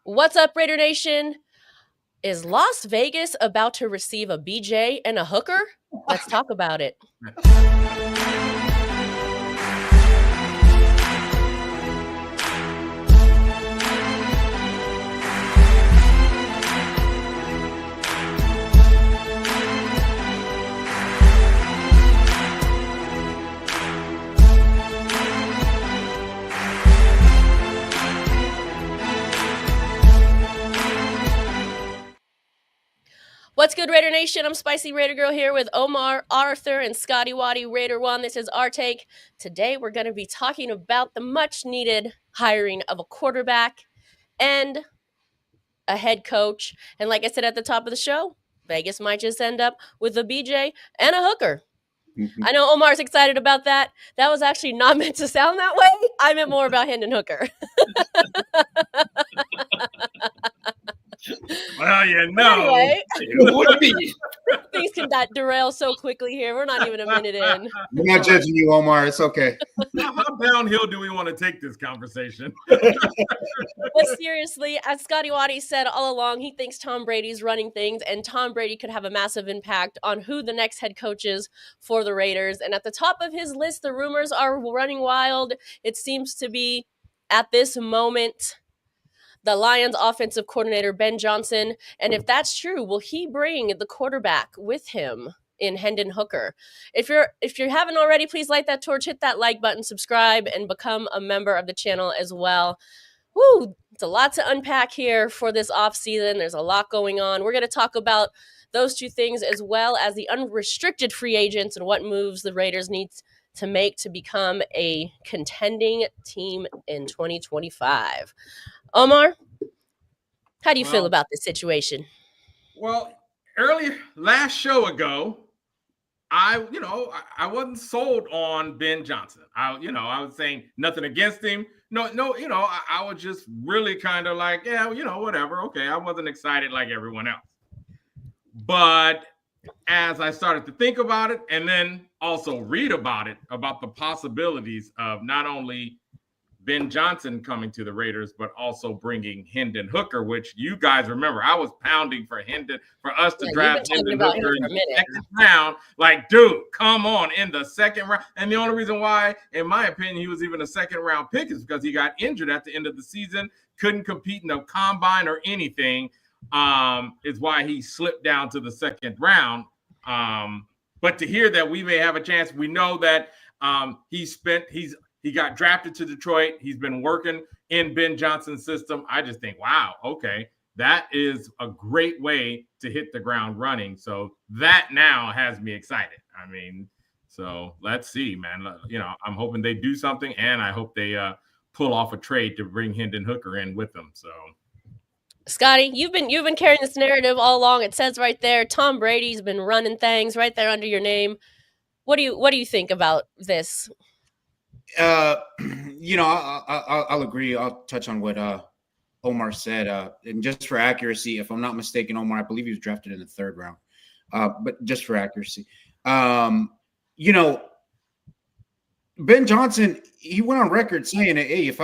What's up, Raider Nation? Is Las Vegas about to receive a BJ and a hooker? Let's talk about it. What's good, Raider Nation? I'm Spicy Raider Girl here with Omar, Arthur, and Scotty Waddy, Raider One. This is our take. Today, we're going to be talking about the much-needed hiring of a quarterback and a head coach. And like I said at the top of the show, Vegas might just end up with a BJ and a hooker. I know Omar's excited about that. That was actually not meant to sound that way. I meant more about Hendon Hooker. Well, you know, Anyway, it would be. things can derail so quickly here. We're not even a minute in. We're not judging you, Omar. It's okay. How downhill do we want to take this conversation? But seriously, as Scotty Waddy said all along, he thinks Tom Brady's running things, and Tom Brady could have a massive impact on who the next head coach is for the Raiders. And at the top of his list, the rumors are running wild. It seems to be, at this moment, the Lions offensive coordinator, Ben Johnson. And if that's true, will he bring the quarterback with him in Hendon Hooker? If you haven't already, please light that torch, hit that like button, subscribe, and become a member of the channel as well. Woo, it's a lot to unpack here for this offseason. There's a lot going on. We're going to talk about those two things as well as the unrestricted free agents and what moves the Raiders need to make to become a contending team in 2025. Omar, how do you feel about this situation? Well, last show ago, I wasn't sold on Ben Johnson. I was saying nothing against him. No, I was just really kind of like, yeah, whatever. Okay, I wasn't excited like everyone else. But as I started to think about it and then also read about it, about the possibilities of not only Ben Johnson coming to the Raiders, but also bringing Hendon Hooker, which you guys remember, I was pounding for us to draft Hendon Hooker in the second round. Like, dude, come on, in the second round. And the only reason why, in my opinion, he was even a second round pick is because he got injured at the end of the season, couldn't compete in the combine or anything, is why he slipped down to the second round. But to hear that we may have a chance, we know that he got drafted to Detroit. He's been working in Ben Johnson's system. I just think, wow, okay, that is a great way to hit the ground running. So that now has me excited. I mean, so let's see, man. I'm hoping they do something, and I hope they pull off a trade to bring Hendon Hooker in with them. So, Scotty, you've been carrying this narrative all along. It says right there, Tom Brady's been running things right there under your name. What do you think about this? I'll agree. I'll touch on what Omar said. And just for accuracy, if I'm not mistaken, Omar, I believe he was drafted in the third round. But just for accuracy, Ben Johnson, he went on record saying, "Hey, if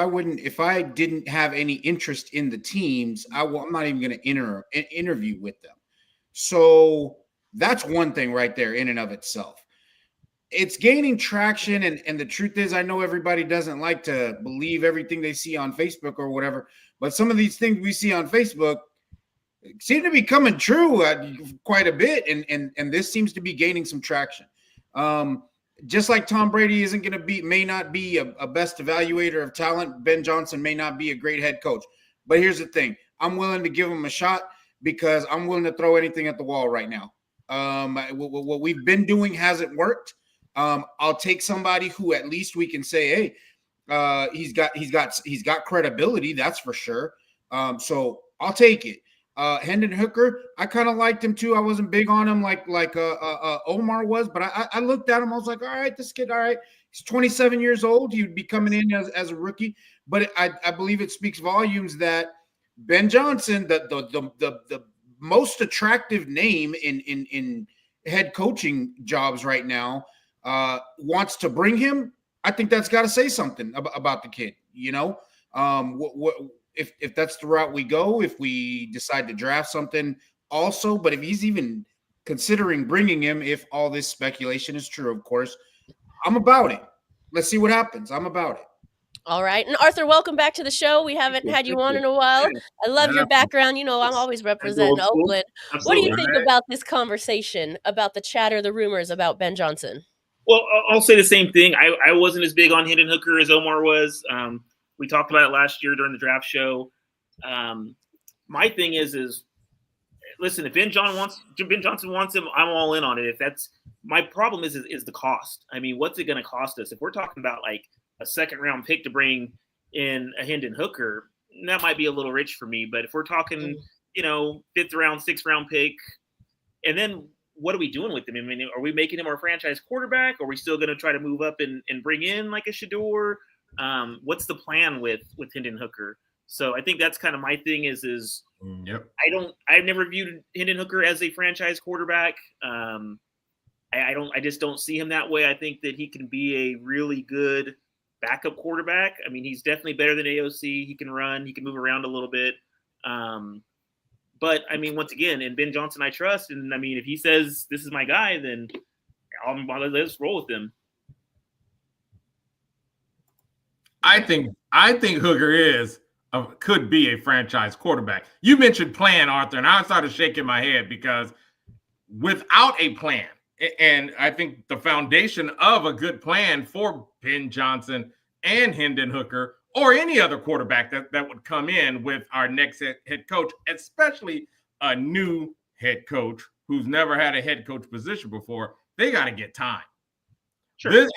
I didn't have any interest in the teams, I'm not even going to interview with them." So that's one thing right there in and of itself. It's gaining traction, and the truth is, I know everybody doesn't like to believe everything they see on Facebook or whatever, but some of these things we see on Facebook seem to be coming true quite a bit, and this seems to be gaining some traction. Just like Tom Brady may not be a best evaluator of talent, Ben Johnson may not be a great head coach. But here's the thing. I'm willing to give him a shot because I'm willing to throw anything at the wall right now. What we've been doing hasn't worked. I'll take somebody who at least we can say, hey, he's got credibility. That's for sure. So I'll take it. Hendon Hooker, I kind of liked him too. I wasn't big on him like Omar was, but I looked at him. I was like, all right, this kid, all right. He's 27 years old. He'd be coming in as a rookie, but I believe it speaks volumes that Ben Johnson, the most attractive name in head coaching jobs right now, wants to bring him. I think that's got to say something about the kid. if that's the route we go, if we decide to draft something also, but if he's even considering bringing him, if all this speculation is true, of course, I'm about it. Let's see what happens. I'm about it. All right. And Arthur, welcome back to the show. We haven't had you on in a while. I love your background. You know, I'm always representing Oakland. What do you think about this conversation, about the chatter, the rumors about Ben Johnson? Well, I'll say the same thing. I wasn't as big on Hendon Hooker as Omar was. We talked about it last year during the draft show. My thing is listen, if Ben Johnson wants him, I'm all in on it. If that's my problem is the cost. I mean, what's it going to cost us? If we're talking about like a second-round pick to bring in a Hendon Hooker, that might be a little rich for me. But if we're talking, fifth round, sixth round pick, and then what are we doing with him? I mean, are we making him our franchise quarterback? Are we still going to try to move up and bring in like a Shador? What's the plan with Hendon Hooker? So I think that's kind of my thing is yep. I've never viewed Hendon Hooker as a franchise quarterback. I just don't see him that way. I think that he can be a really good backup quarterback. I mean, he's definitely better than AOC. He can run, he can move around a little bit. But I mean, once again, in Ben Johnson, I trust. And I mean, if he says this is my guy, then let's roll with him. I think Hooker could be a franchise quarterback. You mentioned plan, Arthur, and I started shaking my head because without a plan, and I think the foundation of a good plan for Ben Johnson and Hendon Hooker or any other quarterback that would come in with our next head coach, especially a new head coach who's never had a head coach position before, they got to get time. Sure.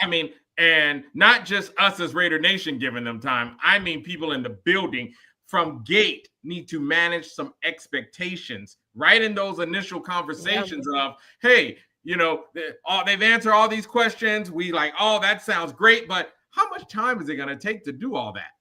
And not just us as Raider Nation giving them time. I mean, people in the building from gate need to manage some expectations right in those initial conversations of, hey, they've answered all these questions. We like, oh, that sounds great. But how much time is it going to take to do all that?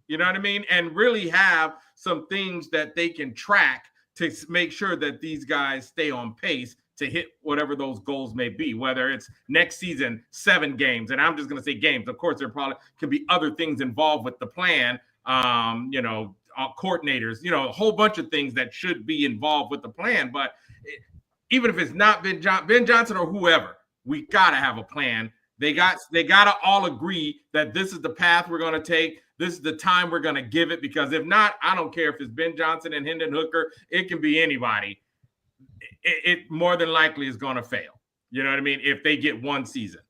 You know what I mean? And really have some things that they can track to make sure that these guys stay on pace to hit whatever those goals may be, whether it's next season, 7 games. And I'm just going to say games. Of course, there probably could be other things involved with the plan, coordinators, a whole bunch of things that should be involved with the plan. But even if it's not Ben Johnson or whoever, we got to have a plan. They got to all agree that this is the path we're going to take. This is the time we're going to give it, because if not, I don't care if it's Ben Johnson and Hendon Hooker. It can be anybody. It more than likely is going to fail. You know what I mean? If they get one season.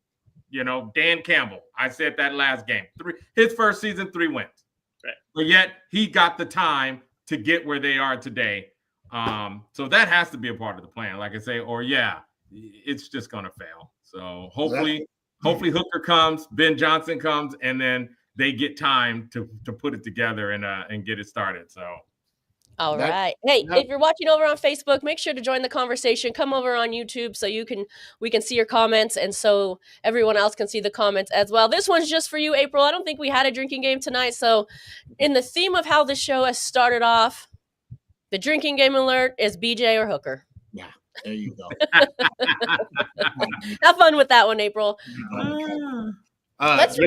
Dan Campbell, I said that last game. His first season, 3 wins. Right. But yet he got the time to get where they are today. So that has to be a part of the plan, like I say, or it's just going to fail. So hopefully Hooker comes, Ben Johnson comes, and then they get time to put it together and get it started. So. All right. Hey, if you're watching over on Facebook, make sure to join the conversation. Come over on YouTube so we can see your comments, and so everyone else can see the comments as well. This one's just for you, April. I don't think we had a drinking game tonight, so in the theme of how the show has started off, the drinking game alert is BJ or Hooker. Yeah, there you go. Have fun with that one, April. Let's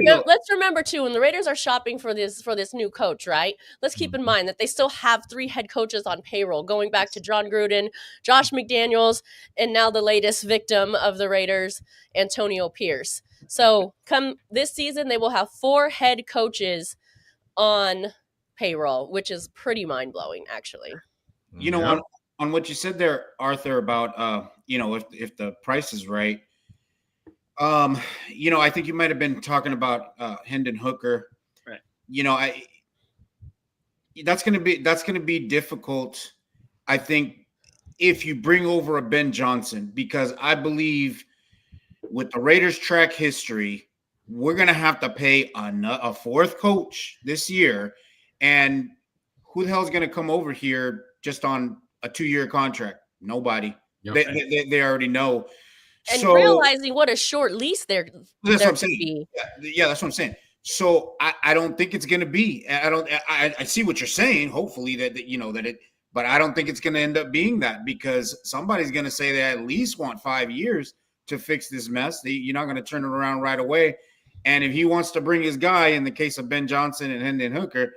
remember too, when the Raiders are shopping for this new coach, right? Let's keep in mind that they still have 3 head coaches on payroll, going back to John Gruden, Josh McDaniels, and now the latest victim of the Raiders, Antonio Pierce. So come this season, they will have 4 head coaches on payroll, which is pretty mind-blowing, actually. On what you said there, Arthur, about if the price is right. I think you might have been talking about Hendon Hooker. Right. That's going to be difficult, I think, if you bring over a Ben Johnson, because I believe with the Raiders track history, we're going to have to pay a 4th coach this year. And who the hell is going to come over here just on a 2-year contract? Nobody. Yep. They already know. And realizing what a short lease that's what I'm saying. Yeah, that's what I'm saying. So I don't think it's going to be. I see what you're saying. Hopefully but I don't think it's going to end up being that, because somebody's going to say they at least want 5 years to fix this mess. You're not going to turn it around right away. And if he wants to bring his guy, in the case of Ben Johnson and Hendon Hooker,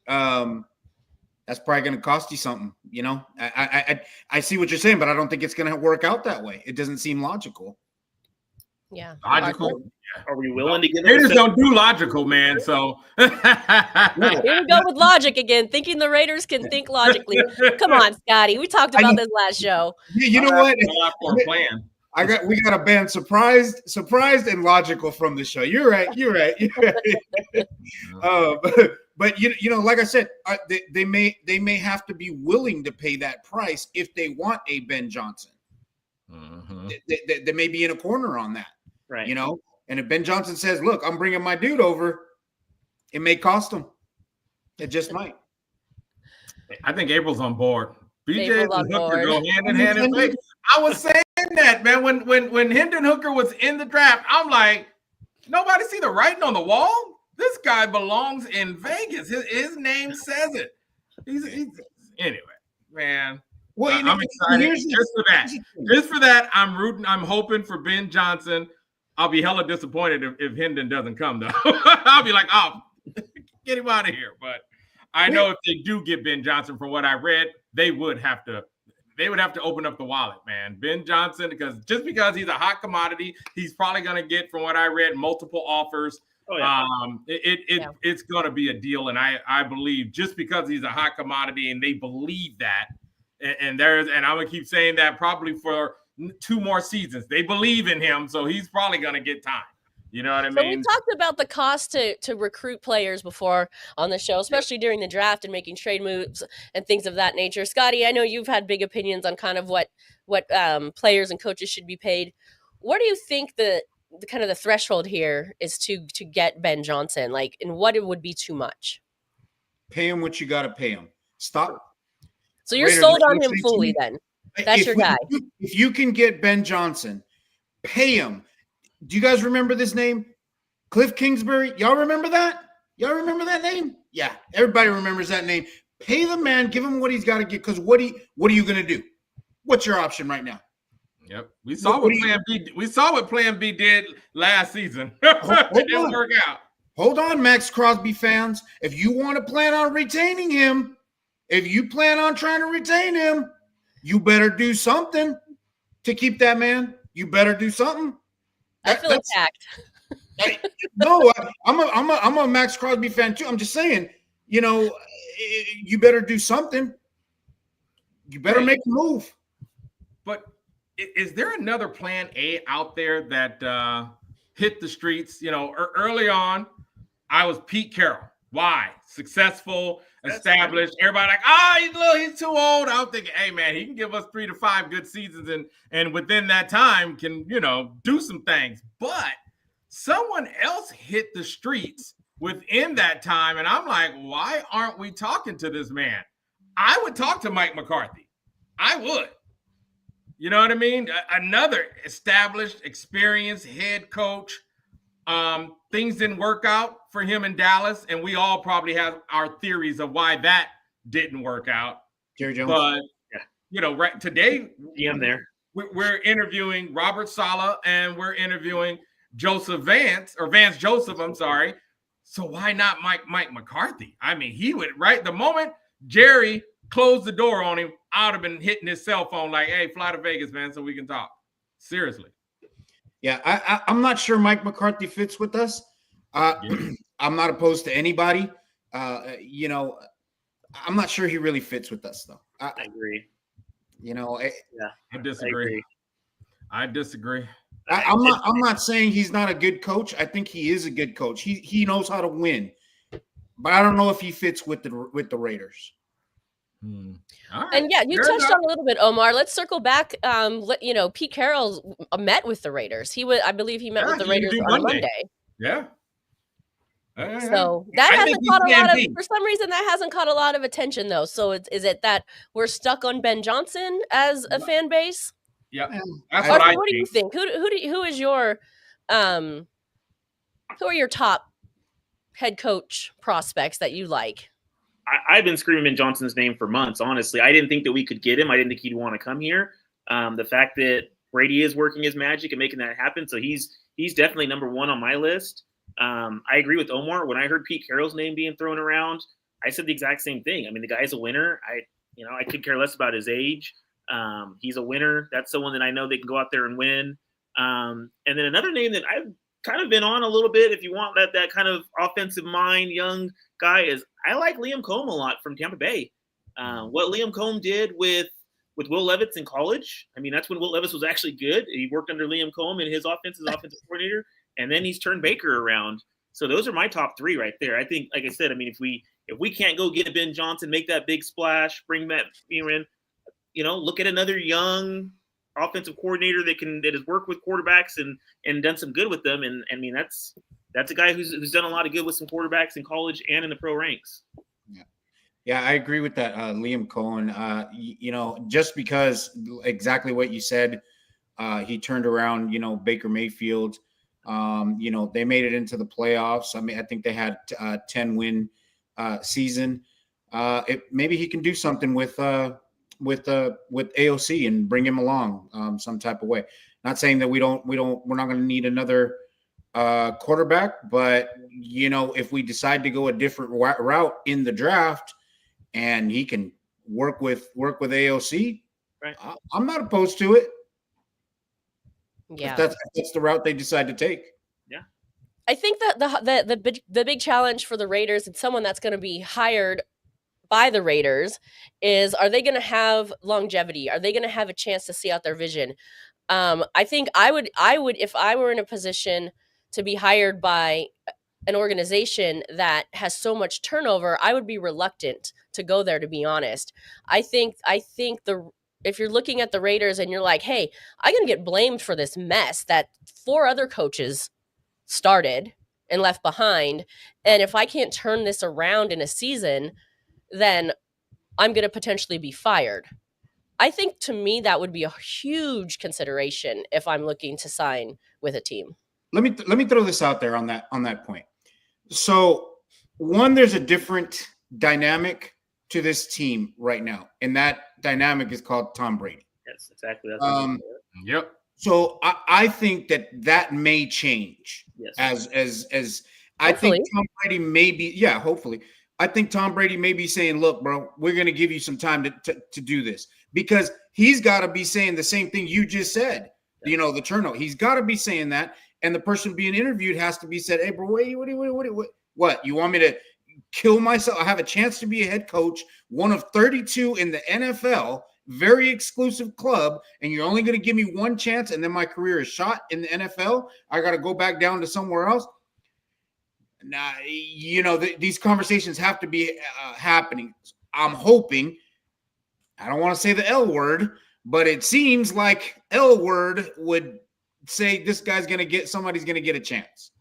that's probably going to cost you something. You know, I see what you're saying, but I don't think it's going to work out that way. It doesn't seem logical. Yeah. Logical. Are we willing to give it? Raiders don't do logical, man. So Here we go with logic again, thinking the Raiders can think logically. Come on, Scotty. We talked about this last show. You know what? for a plan. We got a band surprised and logical from the show. You're right. But you know, like I said, they may have to be willing to pay that price if they want a Ben Johnson. Mm-hmm. They may be in a corner on that, Right? You know, and if Ben Johnson says, "Look, I'm bringing my dude over," it may cost them. It just might. I think April's on board. BJ and Hooker board. go hand in hand in Vegas. I was saying that, man. When Hendon Hooker was in the draft, I'm like, nobody see the writing on the wall. This guy belongs in Vegas. His name says it. He's anyway, man. Well, I'm excited just for that. Just for that, I'm rooting. I'm hoping for Ben Johnson. I'll be hella disappointed if Hendon doesn't come, though. I'll be like, oh, get him out of here. But I know if they do get Ben Johnson, from what I read, they would have to open up the wallet, man. Ben Johnson, because he's a hot commodity, he's probably going to get, from what I read, multiple offers. Oh, yeah. It's going to be a deal, and I believe just because he's a hot commodity and they believe that, and I'm going to keep saying that probably for 2 more seasons. They believe in him, so he's probably going to get time. You know what I mean? We talked about the cost to recruit players before on the show, especially during the draft and making trade moves and things of that nature. Scotty, I know you've had big opinions on kind of what players and coaches should be paid. What do you think the kind of the threshold here is to get Ben Johnson? Like, and what it would be too much? Pay him what you got to pay him. Stop. So you're sold on him fully then? That's your guy. If you can get Ben Johnson, pay him. Do you guys remember this name? Cliff Kingsbury? Y'all remember that? Y'all remember that name? Yeah, everybody remembers that name. Pay the man, give him what he's got to get. Because what are you going to do? What's your option right now? Yep, we saw what Plan B. We saw what Plan B did last season. It didn't work out. Hold on, Max Crosby fans. If you want to plan on retaining him, if you plan on trying to retain him, you better do something to keep that man. You better do something. I feel attacked. No, I'm a Max Crosby fan too. I'm just saying, you know, you better do something. You better make a move. But is there another Plan A out there that hit the streets? You know, early on, I was Pete Carroll. Why? Successful, established. Everybody like, he's too old. I was thinking, hey man, he can give us 3 to 5 good seasons, and within that time can, you know, do some things. But someone else hit the streets within that time, and I'm like, why aren't we talking to this man? I would talk to Mike McCarthy. I would. You know what I mean? Another established, experienced head coach. Things didn't work out for him in Dallas, and we all probably have our theories of why that didn't work out. Jerry Jones. But you know, right today, we're interviewing Robert Saleh and we're interviewing Vance Joseph. I'm sorry. So why not Mike McCarthy? I mean, he would, right the moment Jerry closed the door on him, I would have been hitting his cell phone like, "Hey, fly to Vegas, man, so we can talk." Seriously. Yeah, I'm not sure Mike McCarthy fits with us. I'm not opposed to anybody. You know, I'm not sure he really fits with us, though. I agree. You know, I disagree. I disagree. I'm not saying he's not a good coach. I think he is a good coach. He knows how to win, but I don't know if he fits with the Raiders. Right. And yeah, you touched on a little bit, Omar. Let's circle back. You know, Pete Carroll met with the Raiders. I believe he met with the Raiders on Monday. Yeah. So that hasn't caught a lot of, for some reason, that hasn't caught a lot of attention though. So is it that we're stuck on Ben Johnson as a fan base? Yeah. That's what do you think? Who is your who are your top head coach prospects that you like? I've been screaming Ben Johnson's name for months, honestly. I didn't think that we could get him. I didn't think he'd want to come here. The fact that Brady is working his magic and making that happen, so he's definitely number one on my list. I agree with Omar. When I heard Pete Carroll's name being thrown around, I said the exact same thing. I mean, the guy's a winner. I could care less about his age. He's a winner. That's someone that I know they can go out there and win. And then another name that I've kind of been on a little bit, if you want that kind of offensive mind, young guy, is I like Liam Combs a lot from Tampa Bay. What Liam Combs did with Will Levis in college, I mean, that's when Will Levis was actually good. He worked under Liam Combs and his offensive coordinator, and then he's turned Baker around. So those are my top three right there. I think, like I said, I mean, if we can't go get Ben Johnson, make that big splash, bring Matt in, look at another young offensive coordinator that has worked with quarterbacks and done some good with them. And I mean, that's a guy who's done a lot of good with some quarterbacks in college and in the pro ranks. Yeah, I agree with that, Liam Cohen. Just because exactly what you said, he turned around, Baker Mayfield. They made it into the playoffs. I mean, I think they had a 10-win season. Maybe he can do something with AOC and bring him along some type of way. Not saying that we're not going to need another quarterback, but if we decide to go a different route in the draft and he can work with AOC, right, I'm not opposed to it. Yeah, if that's the route they decide to take. Yeah, I think that the big challenge for the Raiders and someone that's going to be hired by the Raiders is, are they going to have longevity? Are they going to have a chance to see out their vision? I think I would, if I were in a position to be hired by an organization that has so much turnover, I would be reluctant to go there, to be honest. I think if you're looking at the Raiders and you're like, hey, I'm going to get blamed for this mess that 4 other coaches started and left behind, and if I can't turn this around in a season, then I'm going to potentially be fired. I think, to me, that would be a huge consideration if I'm looking to sign with a team. Let me throw this out there on that point. So, one, there's a different dynamic to this team right now, and that dynamic is called Tom Brady. Yes, exactly. Yep. So I think that may change. Yes. As I think Tom Brady may be, hopefully. I think Tom Brady may be saying, look, bro, we're going to give you some time to do this, because he's got to be saying the same thing you just said. Yeah. The turnover. He's got to be saying that. And the person being interviewed has to be said, hey, bro, what? You want me to kill myself? I have a chance to be a head coach, one of 32 in the NFL, very exclusive club, and you're only going to give me one chance, and then my career is shot in the NFL? I got to go back down to somewhere else? Now, these conversations have to be happening. I'm hoping, I don't want to say the L word, but it seems like L word would say somebody's going to get a chance,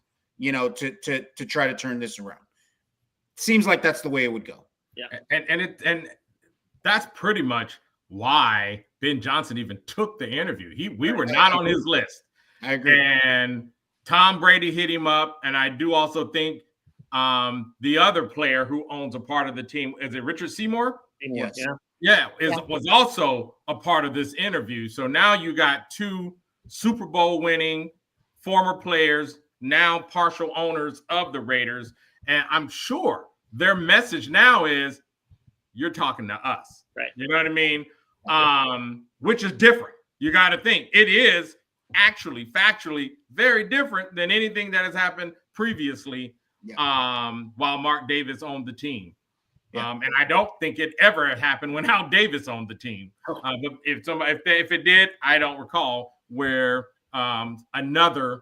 to try to turn this around. Seems like that's the way it would go. Yeah. And that's pretty much why Ben Johnson even took the interview. We were not on his list. I agree. And Tom Brady hit him up, and I do also think the other player who owns a part of the team, is it Richard Seymour? Yes. Was also a part of this interview. So now you got 2 Super Bowl winning former players, now partial owners of the Raiders, and I'm sure their message now is, you're talking to us, right? You know what I mean? Which is different. You got to think it is actually factually very different than anything that has happened previously. While Mark Davis owned the team. And I don't think it ever had happened when Al Davis owned the team. But if it did, I don't recall where another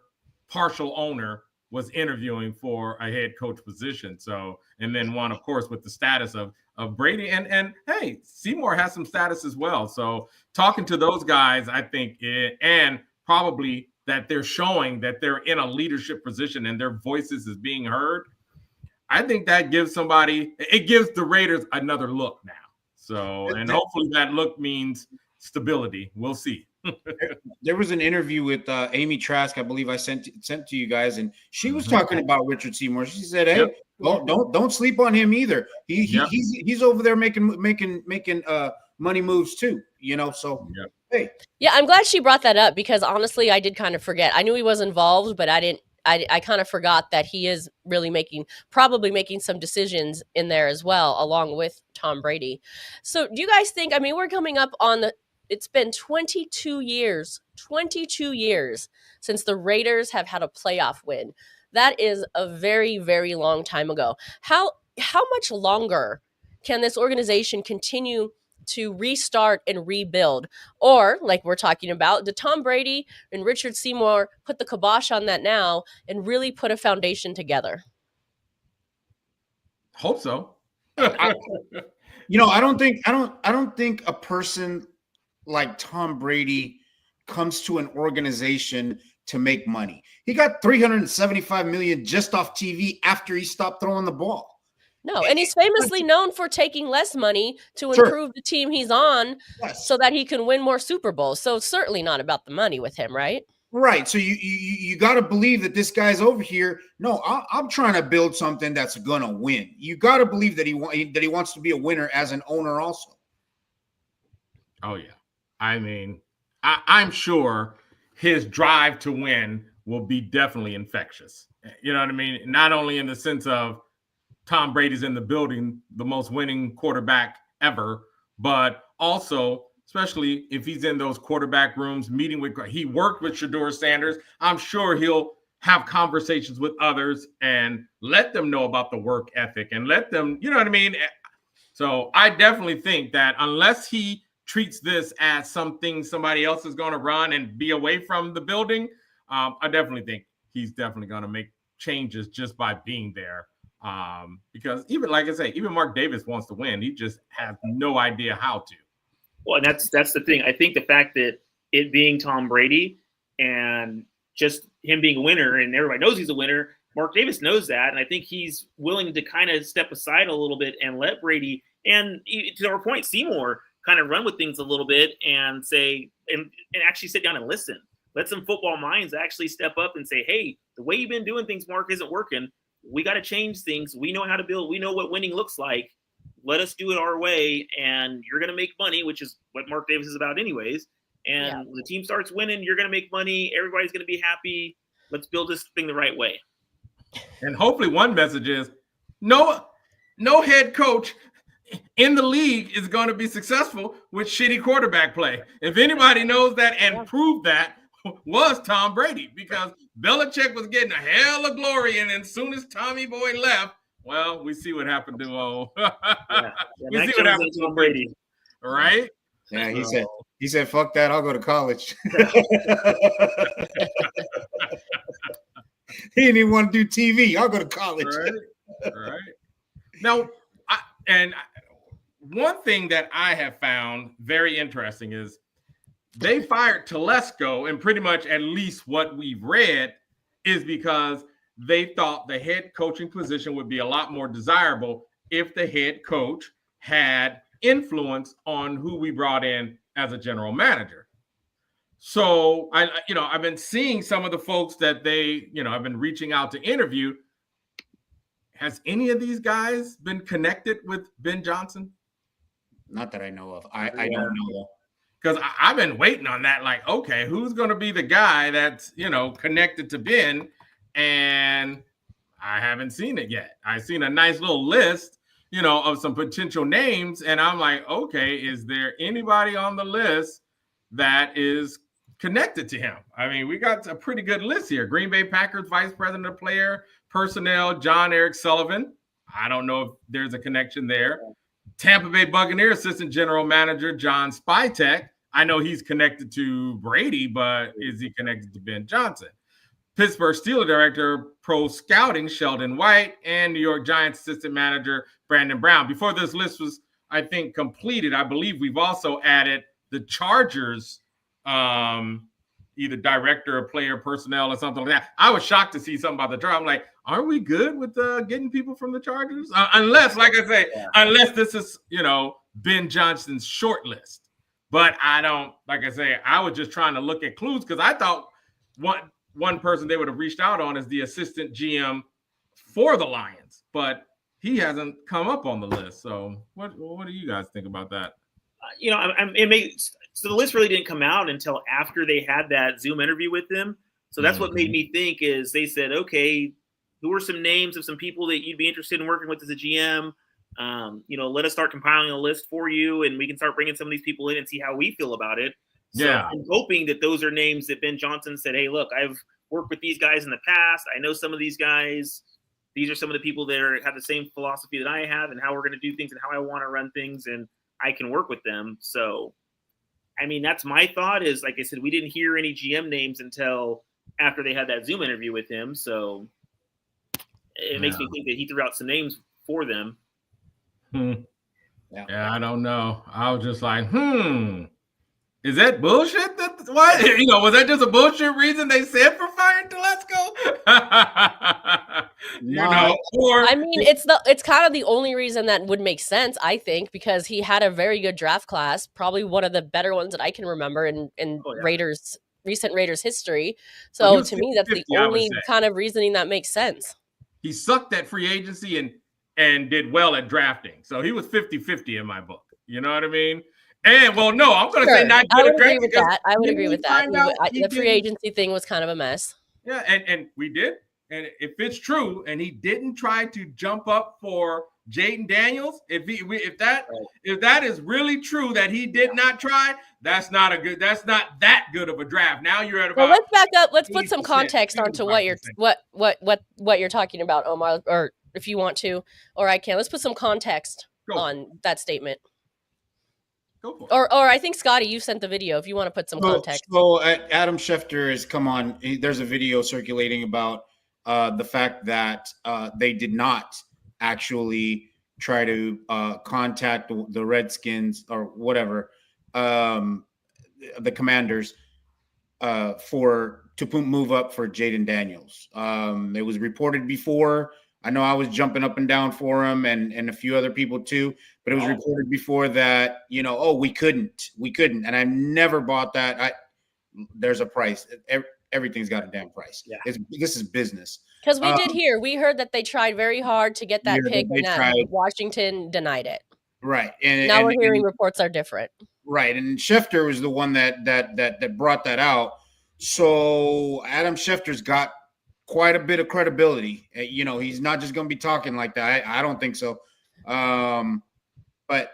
partial owner was interviewing for a head coach position. So, and then one, of course, with the status of Brady, and hey, Seymour has some status as well. So talking to those guys, I think, and probably that they're showing that they're in a leadership position and their voices is being heard. I think that gives the Raiders another look now. So, and hopefully that look means stability. We'll see. There was an interview with Amy Trask, I believe I sent to you guys, and she was talking about Richard Seymour. She said, "Hey, don't sleep on him either. He's over there making money moves too. So hey, yeah, I'm glad she brought that up, because honestly, I did kind of forget. I knew he was involved, but I didn't I kind of forgot that he is really probably making some decisions in there as well, along with Tom Brady. So do you guys think, I mean, we're coming up on it's been 22 years since the Raiders have had a playoff win. That is a very, very long time ago. How much longer can this organization continue to restart and rebuild? Or, like we're talking about, did Tom Brady and Richard Seymour put the kibosh on that now and really put a foundation together? Hope so. I don't think a person like Tom Brady comes to an organization to make money. He got $375 million just off TV after he stopped throwing the ball. No, and he's famously known for taking less money to improve the team he's on, so that he can win more Super Bowls. So it's certainly not about the money with him, right? Right. So you got to believe that this guy's over here. No, I'm trying to build something that's gonna win. You got to believe that he wants to be a winner as an owner also. Oh yeah. I mean, I'm sure his drive to win will be definitely infectious. You know what I mean? Not only in the sense of Tom Brady's in the building, the most winning quarterback ever, but also, especially if he's in those quarterback rooms, he worked with Shedeur Sanders. I'm sure he'll have conversations with others and let them know about the work ethic and let them, you know what I mean? So I definitely think that unless he treats this as something somebody else is going to run and be away from the building, I definitely think he's definitely going to make changes just by being there. Because even, like I say, even Mark Davis wants to win. He just has no idea how to. Well, and that's the thing. I think the fact that it being Tom Brady and just him being a winner, and everybody knows he's a winner, Mark Davis knows that, and I think he's willing to kind of step aside a little bit and let Brady, and to our point, Seymour, kind of run with things a little bit and say, and actually sit down and listen. Let some football minds actually step up and say, hey, the way you've been doing things, Mark, isn't working. We got to change things. We know how to build. We know what winning looks like. Let us do it our way, and you're going to make money, which is what Mark Davis is about anyways. And when the team starts winning, you're going to make money. Everybody's going to be happy. Let's build this thing the right way. And hopefully one message is no head coach in the league is going to be successful with shitty quarterback play. If anybody knows that and proved that, was Tom Brady, because Belichick was getting a hell of glory, and as soon as Tommy Boy left, well, we see what happened to we see what happened to Tom Brady, right? Yeah, he said, "Fuck that! I'll go to college." He didn't even want to do TV. I'll go to college. Right. Now, one thing that I have found very interesting is they fired Telesco, and pretty much at least what we've read is because they thought the head coaching position would be a lot more desirable if the head coach had influence on who we brought in as a general manager. So I've been seeing some of the folks that I've been reaching out to interview. Has any of these guys been connected with Ben Johnson? Not that I know of. I don't know. Because I've been waiting on that. Like, okay, who's going to be the guy that's, connected to Ben? And I haven't seen it yet. I've seen a nice little list, of some potential names. And I'm like, okay, is there anybody on the list that is connected to him? I mean, we got a pretty good list here. Green Bay Packers Vice President of Player Personnel, John Eric Sullivan. I don't know if there's a connection there. Tampa Bay Buccaneers Assistant General Manager, John Spytek. I know he's connected to Brady, but is he connected to Ben Johnson? Pittsburgh Steelers Director, Pro Scouting, Sheldon White, and New York Giants Assistant Manager, Brandon Brown. Before this list was, I think, completed, I believe we've also added the Chargers, either Director of Player Personnel or something like that. I was shocked to see something about the Chargers. I'm like, aren't we good with getting people from the Chargers? Unless, like I say, unless this is, Ben Johnson's short list. But I don't, like I say, I was just trying to look at clues because I thought one person they would have reached out on is the assistant GM for the Lions, but he hasn't come up on the list. So what do you guys think about that? So the list really didn't come out until after they had that Zoom interview with him. So that's what made me think is they said, okay, who are some names of some people that you'd be interested in working with as a GM? Let us start compiling a list for you, and we can start bringing some of these people in and see how we feel about it. So I'm hoping that those are names that Ben Johnson said, hey, look, I've worked with these guys in the past. I know some of these guys. These are some of the people that have the same philosophy that I have and how we're going to do things and how I want to run things, and I can work with them. So, I mean, that's my thought is, like I said, we didn't hear any GM names until after they had that Zoom interview with him. So it makes me think that he threw out some names for them. Yeah, I don't know. I was just like, is that bullshit? Why? Was that just a bullshit reason they said for firing Telesco? I mean, it's kind of the only reason that would make sense, I think, because he had a very good draft class, probably one of the better ones that I can remember in recent Raiders history. So to me, that's the only kind of reasoning that makes sense. He sucked at free agency and did well at drafting. So he was 50-50 in my book. You know what I mean? And I'm going to say not good at drafting. I would agree with that. The free agency thing was kind of a mess. Yeah, and we did. And if it's true, and he didn't try to jump up for Jaden Daniels, if that is really true that he did not try, that's not that good of a draft. Now you're at about. Well, let's back up. Let's put some context onto what you're talking about, Omar, or if you want to, or I can. Let's put some context on that statement. Go for it. Or I think Scotty, you sent the video. If you want to put some context. So Adam Schefter has come on. There's a video circulating about the fact that they did not actually try to contact the Redskins or whatever, the Commanders, to move up for Jaden Daniels. It was reported before. I know I was jumping up and down for him and a few other people too, but it was reported before that, we couldn't. And I never bought that. There's a price. Everything's got a damn price. Yeah. This is business. Because we heard that they tried very hard to get that pick and that Washington denied it. Right. And we're hearing reports are different. Right. And Schefter was the one that brought that out. So Adam Schefter's got quite a bit of credibility. He's not just going to be talking like that. I don't think so. But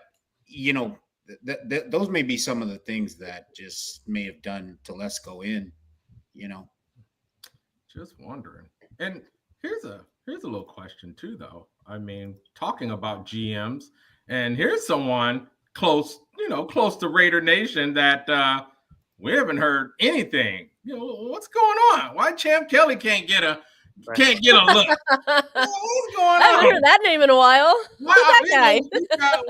those may be some of the things that just may have done Telesco in, Just wondering. And here's a little question too, though. I mean, talking about GMs, and here's someone close to Raider Nation that we haven't heard anything. What's going on? Why Champ Kelly can't get a look? What's going on? I haven't heard that name in a while. Who's that guy?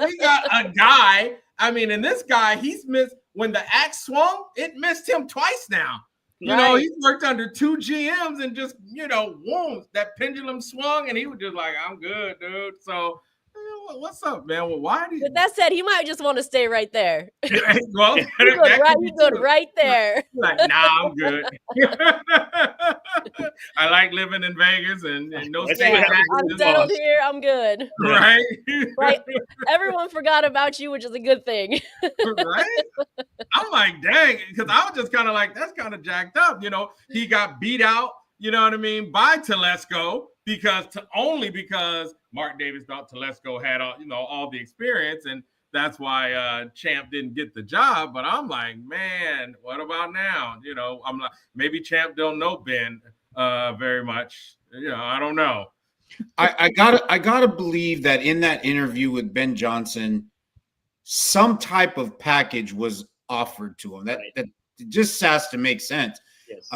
We got a guy. I mean, and this guy, he's missed when the axe swung. It missed him twice now. He's worked under two GMs and just, whoa, that pendulum swung and he was just like, I'm good, dude. So, what's up, man? Well, why do you... With that said, he might just want to stay right there. Well, he's good right there. Like, nah, I'm good. I like living in Vegas and no state taxes. I'm settled here. I'm good. Right? Right. Everyone forgot about you, which is a good thing. Right? I'm like, dang, because I was just kind of like, that's kind of jacked up. He got beat out, by Telesco only because Mark Davis thought Telesco had all the experience, and that's why Champ didn't get the job. But I'm like, man, what about now? I'm like, maybe Champ don't know Ben very much. I don't know. I gotta believe that in that interview with Ben Johnson, some type of package was offered to him. That just has to make sense. Yes.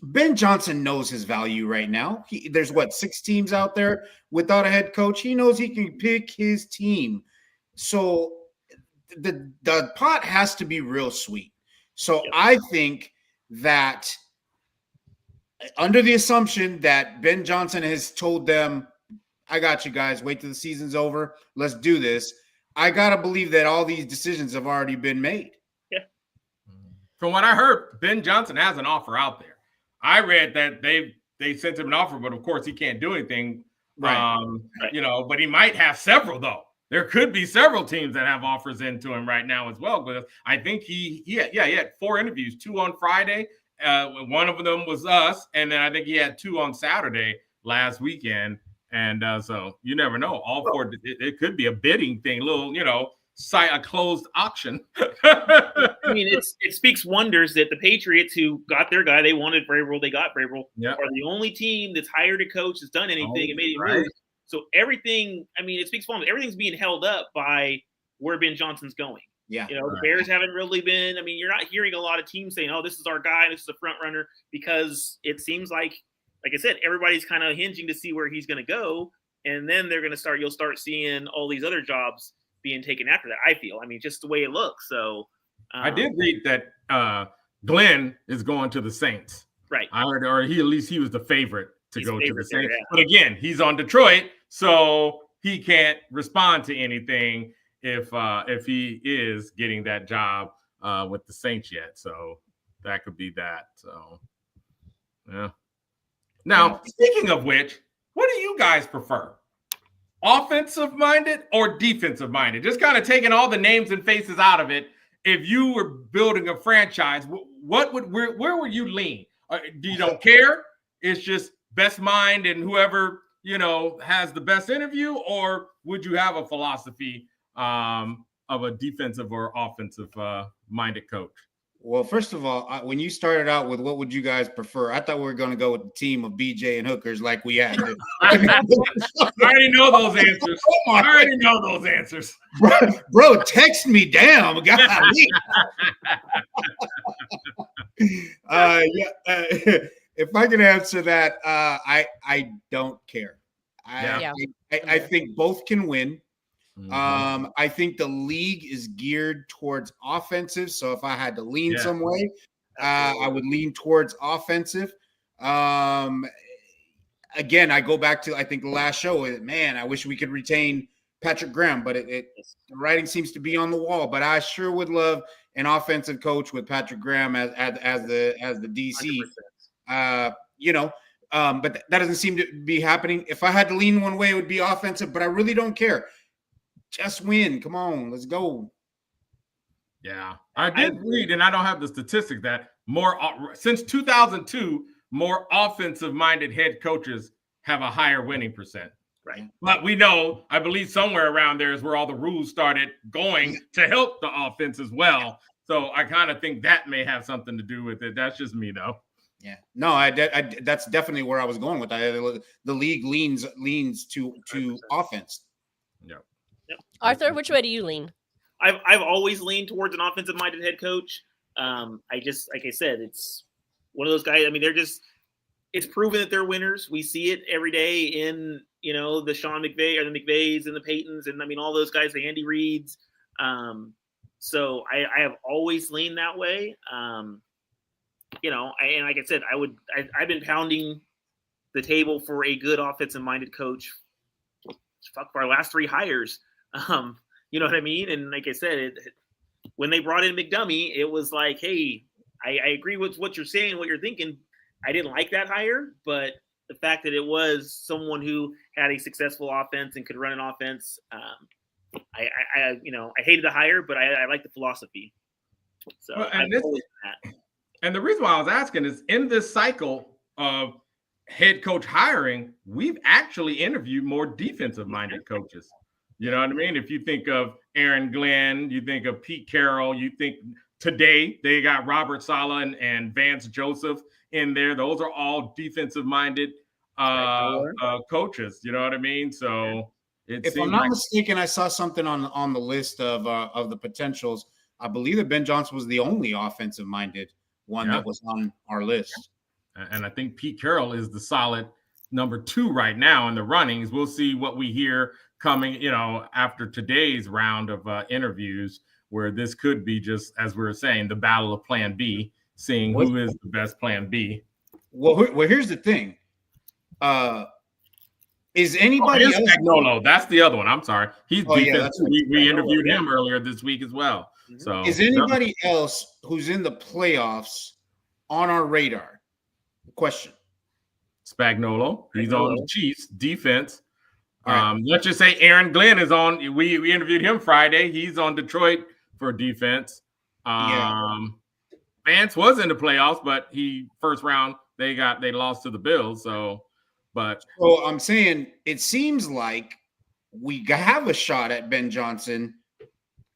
Ben Johnson knows his value right now. There's 6 teams out there without a head coach. He knows he can pick his team. So the pot has to be real sweet. So I think that under the assumption that Ben Johnson has told them, I got you guys, wait till the season's over. Let's do this. I got to believe that all these decisions have already been made. From what I heard, Ben Johnson has an offer out there. I read that they sent him an offer, but of course he can't do anything. Right. But he might have several though. there could be several teams that have offers into him right now as well. Because I think he had 4 interviews, 2 on Friday. One of them was us, and then I think he had 2 on Saturday last weekend. And so you never know. All 4, it could be a bidding thing, little, a closed auction. I mean, it speaks wonders that the Patriots, who got their guy, they wanted Vrabel, they got Vrabel, are the only team that's hired a coach, that's done anything, and made it move. So everything, I mean, it speaks wonders. Everything's being held up by where Ben Johnson's going. Yeah. The Bears haven't really been. I mean, you're not hearing a lot of teams saying, "Oh, this is our guy, this is a front runner," because it seems like I said, everybody's kind of hinging to see where he's going to go, and then you'll start seeing all these other jobs being taken after that. I feel. I mean, just the way it looks. So I did read that Glenn is going to the Saints. Right. I heard, or at least he was the favorite to go to the Saints. There, yeah. But again, he's on Detroit, so he can't respond to anything if he is getting that job with the Saints yet. So that could be that. So yeah. Now, speaking of which, what do you guys prefer? Offensive minded or defensive minded? Just kind of taking all the names and faces out of it. If you were building a franchise, where would you lean? You don't care? It's just best mind and whoever has the best interview, or would you have a philosophy of a defensive or offensive minded coach? Well, first of all, when you started out with what would you guys prefer, I thought we were going to go with the team of BJ and Hookers like we had. I already know those answers. I already know those answers. Bro, text me down. Golly. If I can answer that, I don't care. I think both can win. Mm-hmm. I think the league is geared towards offensive. So if I had to lean some way, I would lean towards offensive. Again, I go back to, I think the last show, man, I wish we could retain Patrick Graham, but the writing seems to be on the wall. But I sure would love an offensive coach with Patrick Graham as the DC. 100%. But that doesn't seem to be happening. If I had to lean one way, it would be offensive, but I really don't care. Just win. Come on, let's go. Yeah, I did read, and I don't have the statistic that since 2002, more offensive-minded head coaches have a higher winning percent. Right. But we know, I believe somewhere around there is where all the rules started going to help the offense as well. So I kind of think that may have something to do with it. That's just me, though. Yeah. No, that's definitely where I was going with that. The league leans to offense. Yeah. Arthur, which way do you lean? I've always leaned towards an offensive-minded head coach. Like I said, it's one of those guys. I mean, it's proven that they're winners. We see it every day in, the Sean McVay or the McVays and the Paytons, and I mean, all those guys, the Andy Reeds. So I have always leaned that way. And like I said, I've been pounding the table for a good offensive-minded coach. For our last 3 hires. You know what I mean? And like I said, when they brought in McDummy, it was like, hey, I agree with what you're saying, what you're thinking. I didn't like that hire, but the fact that it was someone who had a successful offense and could run an offense, I hated the hire, but I like the philosophy. So and the reason why I was asking is, in this cycle of head coach hiring, we've actually interviewed more defensive-minded coaches. You know what I mean? If you think of Aaron Glenn, you think of Pete Carroll, you think today they got Robert Saleh and Vance Joseph in there. Those are all defensive-minded coaches. You know what I mean? So if I'm not mistaken, I saw something on the list of the potentials. I believe that Ben Johnson was the only offensive-minded one that was on our list. And I think Pete Carroll is the solid number 2 right now in the runnings. We'll see what we hear coming, after today's round of interviews, where this could be, just as we were saying, the battle of Plan B, seeing who is the best Plan B. Well, here's the thing. Is anybody else? Spagnolo, that's the other one. I'm sorry. He's defense. We interviewed him earlier this week as well. So is anybody else who's in the playoffs on our radar? Question. Spagnolo. He's on the Chiefs defense. Right. Let's just say Aaron Glenn is on. We interviewed him Friday. He's on Detroit for defense. Vance was in the playoffs, but first round they lost to the Bills. So I'm saying it seems like we have a shot at Ben Johnson,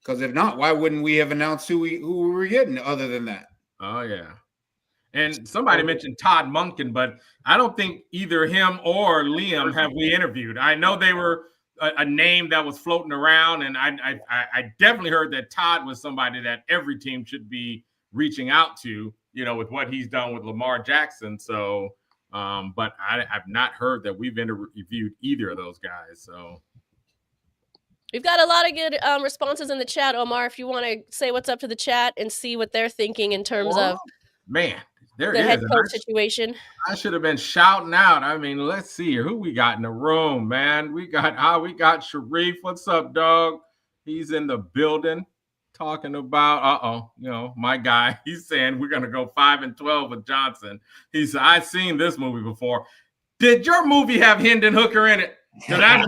because if not, why wouldn't we have announced who we were getting other than that? Oh yeah. And somebody mentioned Todd Monken, but I don't think either him or Liam have we interviewed. I know they were a name that was floating around, and I definitely heard that Todd was somebody that every team should be reaching out to, with what he's done with Lamar Jackson. So, but I've not heard that we've interviewed either of those guys. So we've got a lot of good responses in the chat, Omar. If you want to say what's up to the chat and see what they're thinking in terms of the head coach situation. I should have been shouting out. I mean, let's see here. Who we got in the room, man? We got Sharif. What's up, dog? He's in the building talking about, my guy. He's saying we're going to go 5-12 with Johnson. He said, I've seen this movie before. Did your movie have Hendon Hooker in it? So that's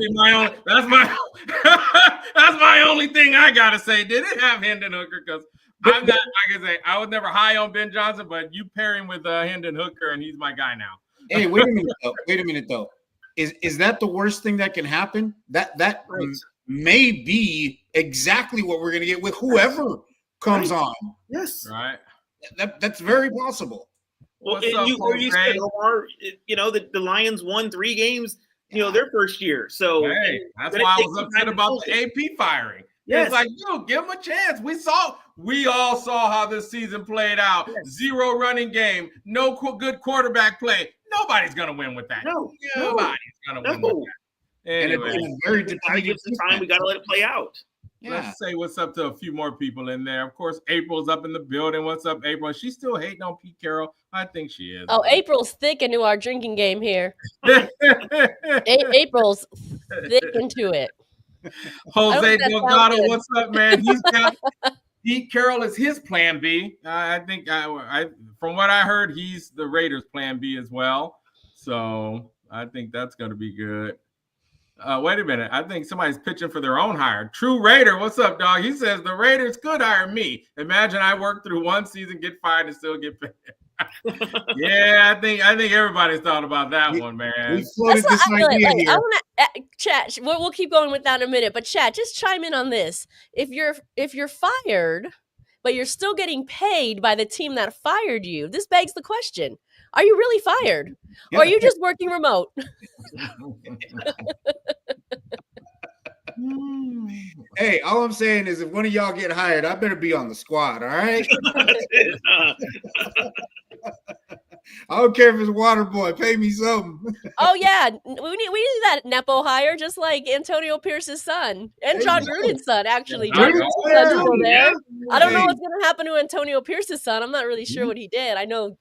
my only thing I got to say. Did it have Hendon Hooker? Because I'm not, like I say, I was never high on Ben Johnson, but you pair him with Hendon Hooker, and he's my guy now. Hey, wait a minute though. Is that the worst thing that can happen? That may be exactly what we're going to get with whoever comes on. Yes, right. That's very possible. Well, you said, Omar, the Lions won 3 games, their first year. So that's why I was upset about the AP firing. Yes. It's like, give him a chance. We all saw how this season played out. Yes. 0 running game, no good quarterback play. Nobody's going to win with that. Nobody's going to win with that. Anyway, and it's very gives the time. We got to let it play out. Yeah. Let's say what's up to a few more people in there. Of course, April's up in the building. What's up, April? She's still hating on Pete Carroll. I think she is. Oh, April's thick into our drinking game here. April's thick into it. Jose Delgado, what's up, man? He's got Pete Carroll is his plan B. I think from what I heard, he's the Raiders' plan B as well. So I think that's going to be good. Wait a minute. I think somebody's pitching for their own hire. True Raider, what's up, dog? He says the Raiders could hire me. Imagine I work through one season, get fired, and still get paid. Yeah, I think everybody's thought about that one, man. We floated this idea here. I want to chat. We'll keep going with that in a minute, but chat, just chime in on this. If you're fired, but you're still getting paid by the team that fired you, this begs the question: are you really fired, or are you just working remote? Hey, all I'm saying is if one of y'all get hired, I better be on the squad, all right? I don't care if it's water boy, pay me something. Oh yeah, we need that Nepo hire, just like Antonio Pierce's son and John Gruden's son. Actually, John Gruden's son still there. I don't know what's going to happen to Antonio Pierce's son. I'm not really sure what he did. I know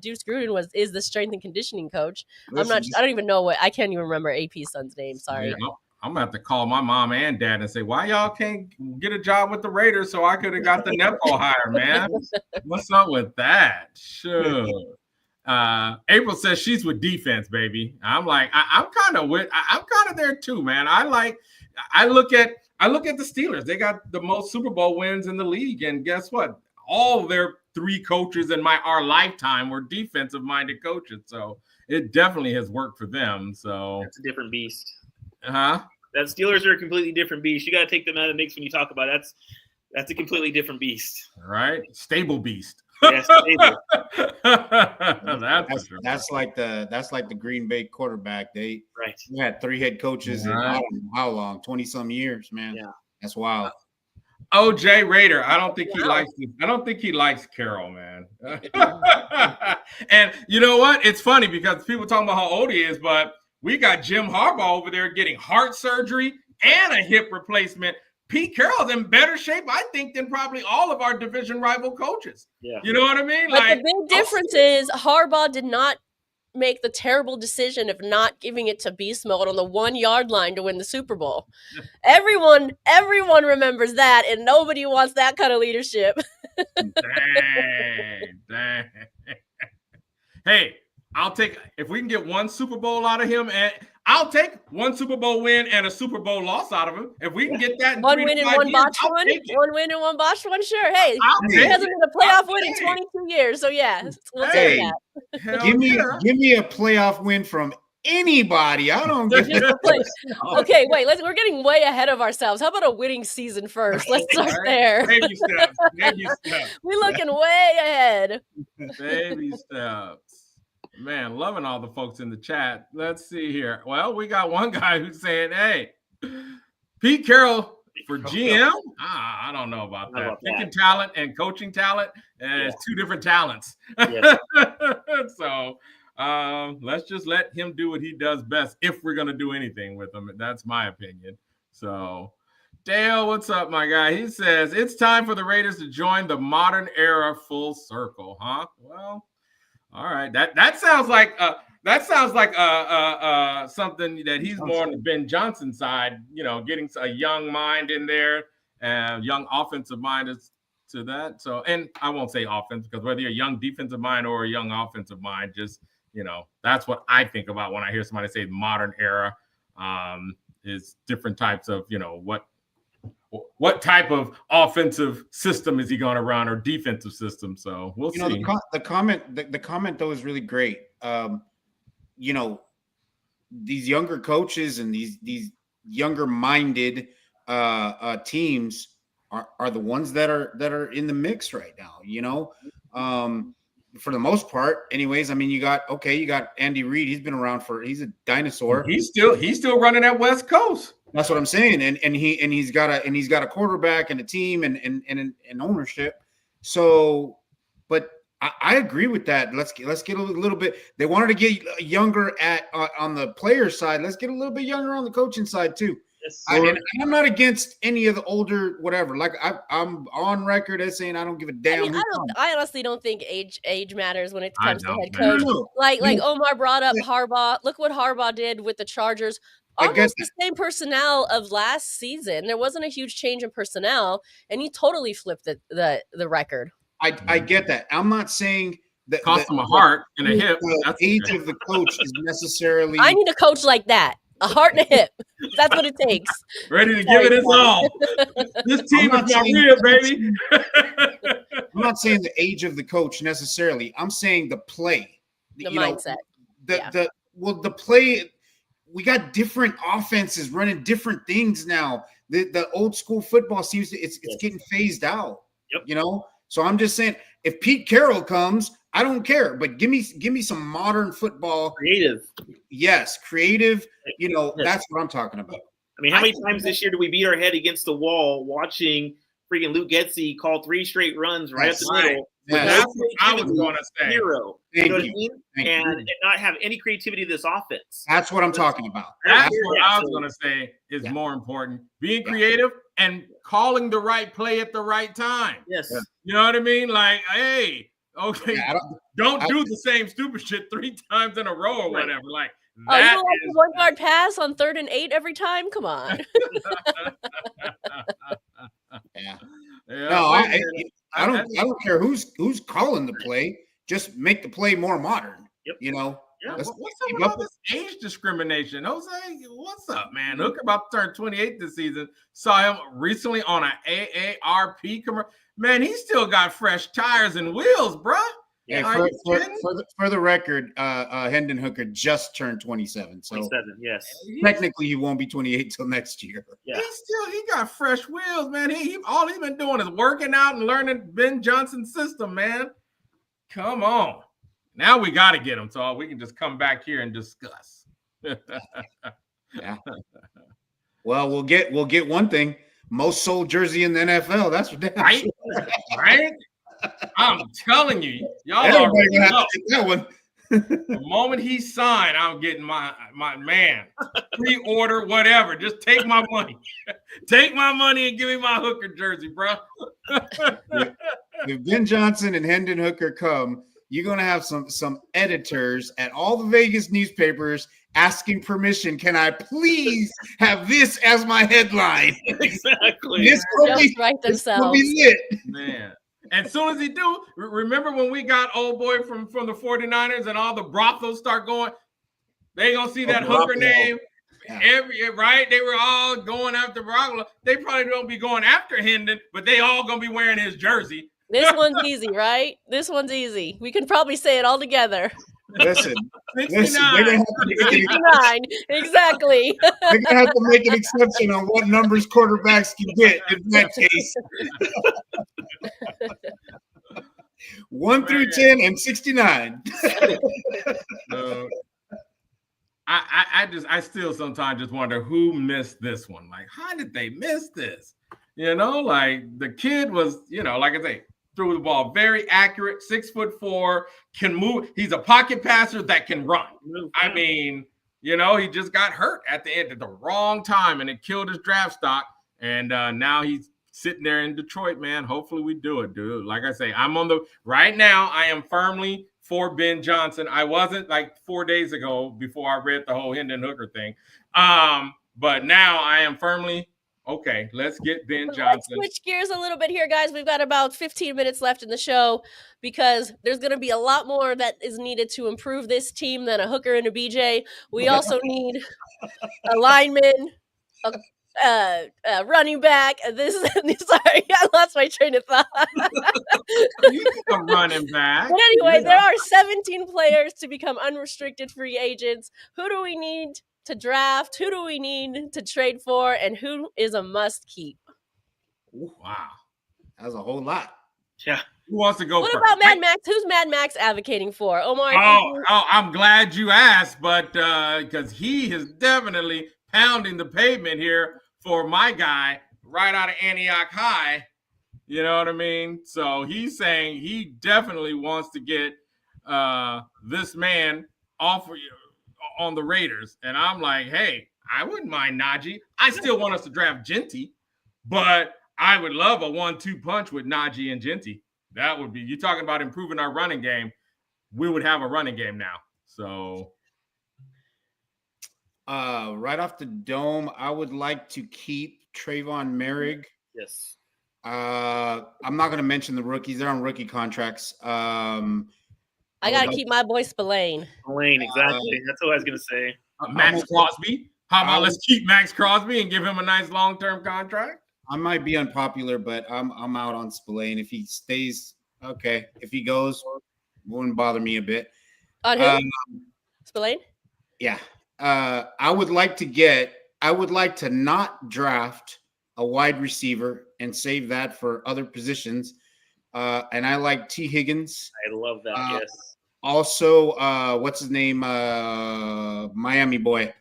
Deuce Gruden is the strength and conditioning coach. I don't even know I can't even remember AP's son's name. Sorry. Yeah, I'm gonna have to call my mom and dad and say, why y'all can't get a job with the Raiders so I could have got the Nepo hire, man? What's up with that? Sure. April says she's with defense, baby. I'm like, I'm kind of there too, man. I look at the Steelers. They got the most Super Bowl wins in the league, and guess what? All their 3 coaches in our lifetime were defensive minded coaches, so it definitely has worked for them. So it's a different beast. That Steelers are a completely different beast. You got to take them out of the mix when you talk about it. That's a completely different beast. Right? Stable beast. Yes, stable. That's like the Green Bay quarterback. They had 3 head coaches in I don't know how long, 20-some years, man. Yeah. That's wild. OJ Raider, I don't think he likes Carroll, man. And you know what? It's funny because people talking about how old he is, but we got Jim Harbaugh over there getting heart surgery and a hip replacement. Pete Carroll's in better shape, I think, than probably all of our division rival coaches. Yeah. You know what I mean? But the big difference is Harbaugh did not make the terrible decision of not giving it to Beast Mode on the 1-yard line to win the Super Bowl. Everyone remembers that, and nobody wants that kind of leadership. Dang. Hey, I'll take if we can get one Super Bowl out of him, and I'll take one Super Bowl win and a Super Bowl loss out of him. If we can get that in 1 3 to win and 5 1 years, botched I'll one. take it. 1 win and 1 botched one. Sure. Hey, I'll he take hasn't it. been a playoff I'll win in take it. 22 years. So yeah, we'll Hey, take that. Hell Give yeah. me a playoff win from anybody. I don't give Just a a play. Okay, wait. We're getting way ahead of ourselves. How about a winning season first? Let's start Right? there. Baby steps. Baby steps. We're looking way ahead. Baby steps. Man, loving all the folks in the chat. Let's see here. Well, we got one guy who's saying, hey, Pete Carroll for GM? I don't know about that. Picking talent and coaching talent is two different talents. Yeah. So let's just let him do what he does best if we're going to do anything with him. That's my opinion. So Dale, what's up, my guy? He says, it's time for the Raiders to join the modern era full circle, huh? Well, all right. That sounds like something that he's more on the Ben Johnson side, getting a young mind in there, young offensive mind is to that. So, and I won't say offense, because whether you're a young defensive mind or a young offensive mind, just, that's what I think about when I hear somebody say modern era, is different types of, what type of offensive system is he going to run, or defensive system? So we'll see. The comment though is really great. These younger coaches and these younger minded teams are the ones that are in the mix right now. For the most part, anyways. I mean, you got Andy Reid. He's been around he's a dinosaur. He's still running that West Coast. That's what I'm saying, and he's got a quarterback and a team and ownership. So, but I agree with that. Let's get a little bit. They wanted to get younger on the player side. Let's get a little bit younger on the coaching side too. Yes, And I'm not against any of the older whatever. Like I'm on record as saying I don't give a damn. I honestly don't think age matters when it comes to head man. coach. Like Omar brought up Harbaugh. Look what Harbaugh did with the Chargers. Almost the same personnel of last season. There wasn't a huge change in personnel, and he totally flipped the record. I get that. I'm not saying that cost him a heart and a hip. The age of the coach is necessarily. I need a coach like that. A heart and a hip. That's what it takes. Ready to give it his all. This team is not real, baby. I'm not saying the age of the coach necessarily. I'm saying the play. The mindset. The play. We got different offenses running different things now. The old school football seems it's getting phased out. Yep. So I'm just saying, if Pete Carroll comes, I don't care. But give me some modern football. Creative. Yes, creative. That's what I'm talking about. I mean, how many times this year do we beat our head against the wall watching freaking Luke Getsy call 3 straight runs right up the middle? Yeah. That's what I was going to say. Zero. Thank What I you. mean? Thank And you. not have any creativity to this offense. That's what I'm talking about. That's what I was going to say is more important. Being creative and calling the right play at the right time. Yes. You know what I mean? Like, hey, okay, don't do the same stupid shit 3 times in a row or whatever. Like, that you is a 1-yard pass on 3rd and 8 every time? Come on. Yeah. Yeah, No, I don't care who's calling the play. Just make the play more modern. Yep. Yeah, what's up with all this age discrimination? Jose, what's up, man? Hooker about to turn 28 this season. Saw him recently on an AARP commercial. Man, he still got fresh tires and wheels, bruh. Yeah, for the record, Hendon Hooker just turned 27. So 27, yes. Technically he won't be 28 till next year. Yeah. He got fresh wheels, man. All he's been doing is working out and learning Ben Johnson's system, man. Come on. Now we got to get him, so we can just come back here and discuss. Yeah. Well, we'll get one thing: most sold jersey in the NFL. That's what right. Right. I'm telling you, y'all everybody gonna have to take that one. The moment he signed, I'm getting my man pre-order, whatever. Just take my money, take my money, and give me my Hooker jersey, bro. If Ben Johnson and Hendon Hooker come, you're gonna have some editors at all the Vegas newspapers asking permission. Can I please have this as my headline? Exactly. This will write themselves. be lit, man. And as soon as he do, remember when we got old boy from the 49ers and all the brothels start going, They gonna see that Hooker name. Yeah. Right? They were all going after Garoppolo. They probably don't be going after Hendon, but they all gonna be wearing his jersey. This one's easy, right? This one's easy. We can probably say it all together. Listen, 69. they're gonna have to make 69, exactly. they're gonna have to make an exception on what numbers quarterbacks can get in that case. 1 through 10 and 69. I still sometimes just wonder who missed this one. Like, how did they miss this? You know, like the kid was, you know, like I say, threw the ball very accurate, 6'4", can move. He's a pocket passer that can run. I mean, you know, he just got hurt at the end at the wrong time, and it killed his draft stock. And now he's sitting there in Detroit, man. Hopefully we do it, dude. Like I say, right now, I am firmly for Ben Johnson. I wasn't like 4 days ago before I read the whole Hendon Hooker thing. But now I am firmly, okay, let's get Ben Johnson. Let's switch gears a little bit here, guys. We've got about 15 minutes left in the show because there's going to be a lot more that is needed to improve this team than a Hooker and a BJ. We also need a lineman, a running back. Sorry, I lost my train of thought. A running back. But anyway, there are 17 players to become unrestricted free agents. Who do we need to draft? Who do we need to trade for? And who is a must keep? Wow. That's a whole lot. Yeah. Who wants to go What first? about Mad Max? Who's Mad Max advocating for? Omar? I'm glad you asked, but because he is definitely pounding the pavement here for my guy right out of Antioch High. You know what I mean? So he's saying he definitely wants to get this man off on the Raiders. And I'm like, hey, I wouldn't mind Najee. I still want us to draft Genty, but I would love a 1-2 punch with Najee and Genty. That would be, you're talking about improving our running game. We would have a running game now. So right off the dome, I would like to keep Trayvon Merrick. Yes. I'm not going to mention the rookies. They're on rookie contracts. I got to keep my boy Spillane. Spillane, exactly. That's what I was going to say. Max Crosby. How about let's keep Max Crosby and give him a nice long-term contract? I might be unpopular, but I'm out on Spillane. If he stays, okay. If he goes, wouldn't bother me a bit. On who? Spillane? Yeah. I would like to not draft a wide receiver and save that for other positions. And I like T. Higgins. I love that, yes. Also, what's his name? Miami boy.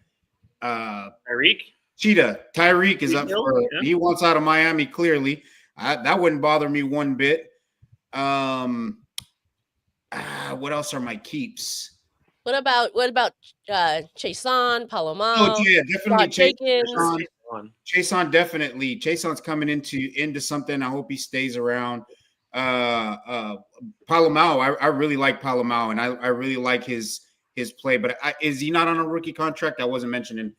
Tyreek? Cheetah. Tyreek is up Hill? for Yeah. He wants out of Miami, clearly. That wouldn't bother me one bit. What else are my keeps? What about Chason, Palomar? Oh, yeah, definitely Jenkins? Chason, definitely. Chason's coming into something. I hope he stays around. Palomar, I really like Palomar, and I really like his play. But is he not on a rookie contract? I wasn't mentioning.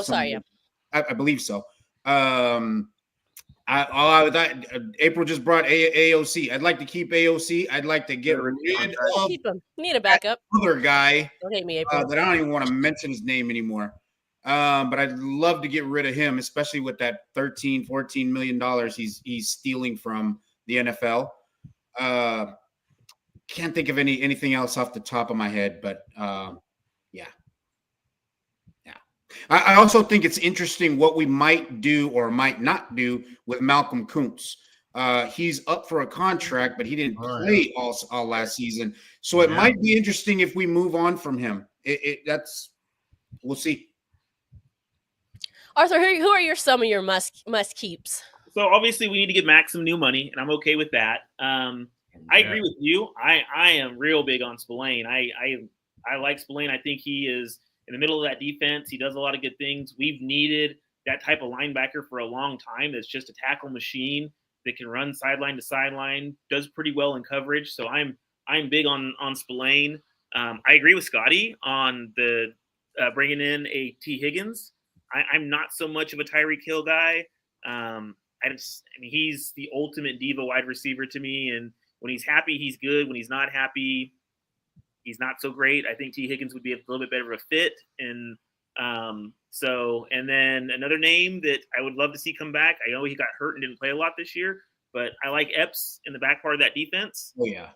Sorry. Yeah. I believe so. April just brought AOC. I'd like to keep AOC. I'd like to get rid of Keep him. Need a backup. other guy Don't hate me, April. that I don't even want to mention his name anymore. But I'd love to get rid of him, especially with that $13-14 million he's stealing from the NFL. Can't think of anything else off the top of my head, but yeah. I also think it's interesting what we might do or might not do with Malcolm Kuntz. He's up for a contract, but he didn't play all last season, so it might be interesting if we move on from him. We'll see. Arthur, who are some of your must keeps? So obviously we need to give Max some new money, and I'm okay with that. I agree with you. I am real big on Spillane. I like Spillane. I think he is in the middle of that defense. He does a lot of good things. We've needed that type of linebacker for a long time. That's just a tackle machine that can run sideline to sideline, does pretty well in coverage. So I'm big on Spillane. I agree with Scotty on the bringing in a T. Higgins. I'm not so much of a Tyreek Hill guy. He's the ultimate diva wide receiver to me. And when he's happy, he's good. When he's not happy, he's not so great. I think T. Higgins would be a little bit better of a fit. And and then another name that I would love to see come back. I know he got hurt and didn't play a lot this year, but I like Epps in the back part of that defense. Oh yeah,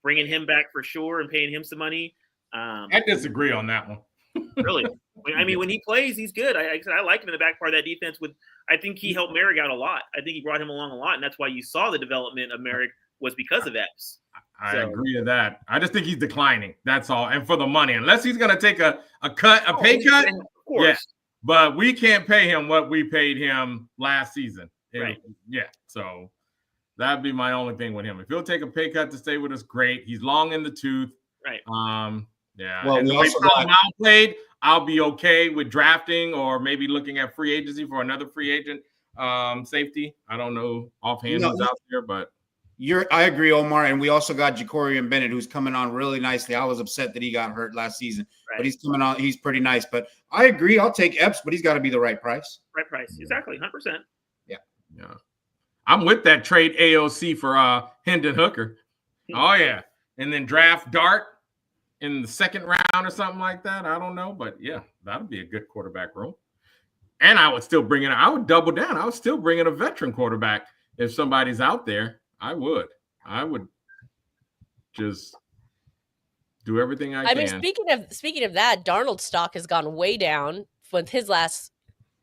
bringing him back for sure and paying him some money. I disagree on that one. Really? I mean, when he plays, he's good. I like him in the back part of that defense. I think he helped Merrick out a lot. I think he brought him along a lot, and that's why you saw the development of Merrick was because of Epps. I agree with that. I just think he's declining. That's all. And for the money, unless he's going to take a pay cut, of course. Yeah. But we can't pay him what we paid him last season. Right. Yeah. So that'd be my only thing with him. If he'll take a pay cut to stay with us, great. He's long in the tooth. Right. Yeah. Well, and we the way also Brown now played, I'll be okay with drafting or maybe looking at free agency for another free agent safety. I don't know offhand who's out there, but I agree, Omar. And we also got Jacorian Bennett, who's coming on really nicely. I was upset that he got hurt last season, but he's coming on. He's pretty nice. But I agree. I'll take Epps, but he's got to be the right price. Right price. Exactly. 100%. Yeah. Yeah. I'm with that trade AOC for Hendon Hooker. Oh, yeah. And then draft Dart in the second round or something like that. I don't know. But, yeah, that'll be a good quarterback room. And I would still bring in – I would double down. I would still bring in a veteran quarterback if somebody's out there. I would just do everything I can. I mean, speaking of that, Darnold's stock has gone way down with his last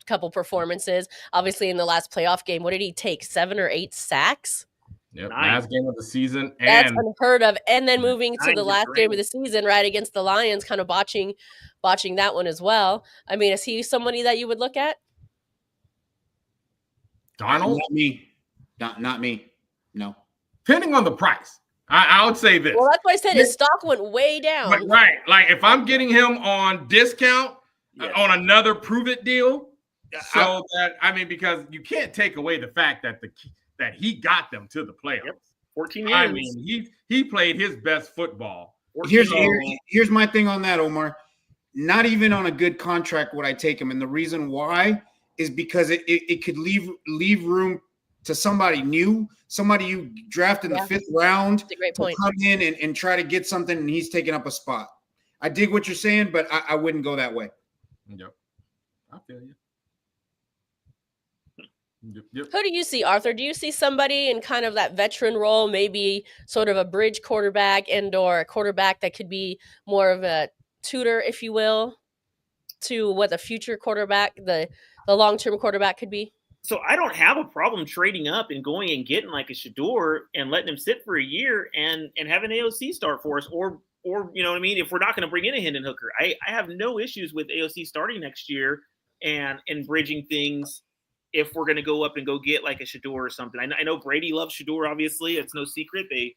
couple performances. Obviously, in the last playoff game, what did he take? 7 or 8 sacks? Yep, last game of the season. That's unheard of. And then moving to the last game of the season, right against the Lions, kind of botching that one as well. I mean, is he somebody that you would look at? Darnold? Not me. Not me. No. Depending on the price. I would say this. Well, that's why I said his stock went way down. But, right. Like, if I'm getting him on discount on another prove-it deal, because you can't take away the fact that that he got them to the playoffs. Yep. 14 years. I mean, he played his best football. Here's my thing on that, Omar. Not even on a good contract would I take him. And the reason why is because it could leave room to somebody new, somebody you draft in the 5th round. That's a great point. To come in and try to get something, and he's taking up a spot. I dig what you're saying, but I wouldn't go that way. Yep. I feel you. Yep. Who do you see, Arthur? Do you see somebody in kind of that veteran role, maybe sort of a bridge quarterback or a quarterback that could be more of a tutor, if you will, to what the future quarterback, the long-term quarterback could be? So I don't have a problem trading up and going and getting like a Shador and letting him sit for a year and have an AOC start for us, or you know what I mean? If we're not going to bring in a Hendon Hooker, I have no issues with AOC starting next year and bridging things if we're going to go up and go get like a Shador or something. I know Brady loves Shador, obviously. It's no secret. They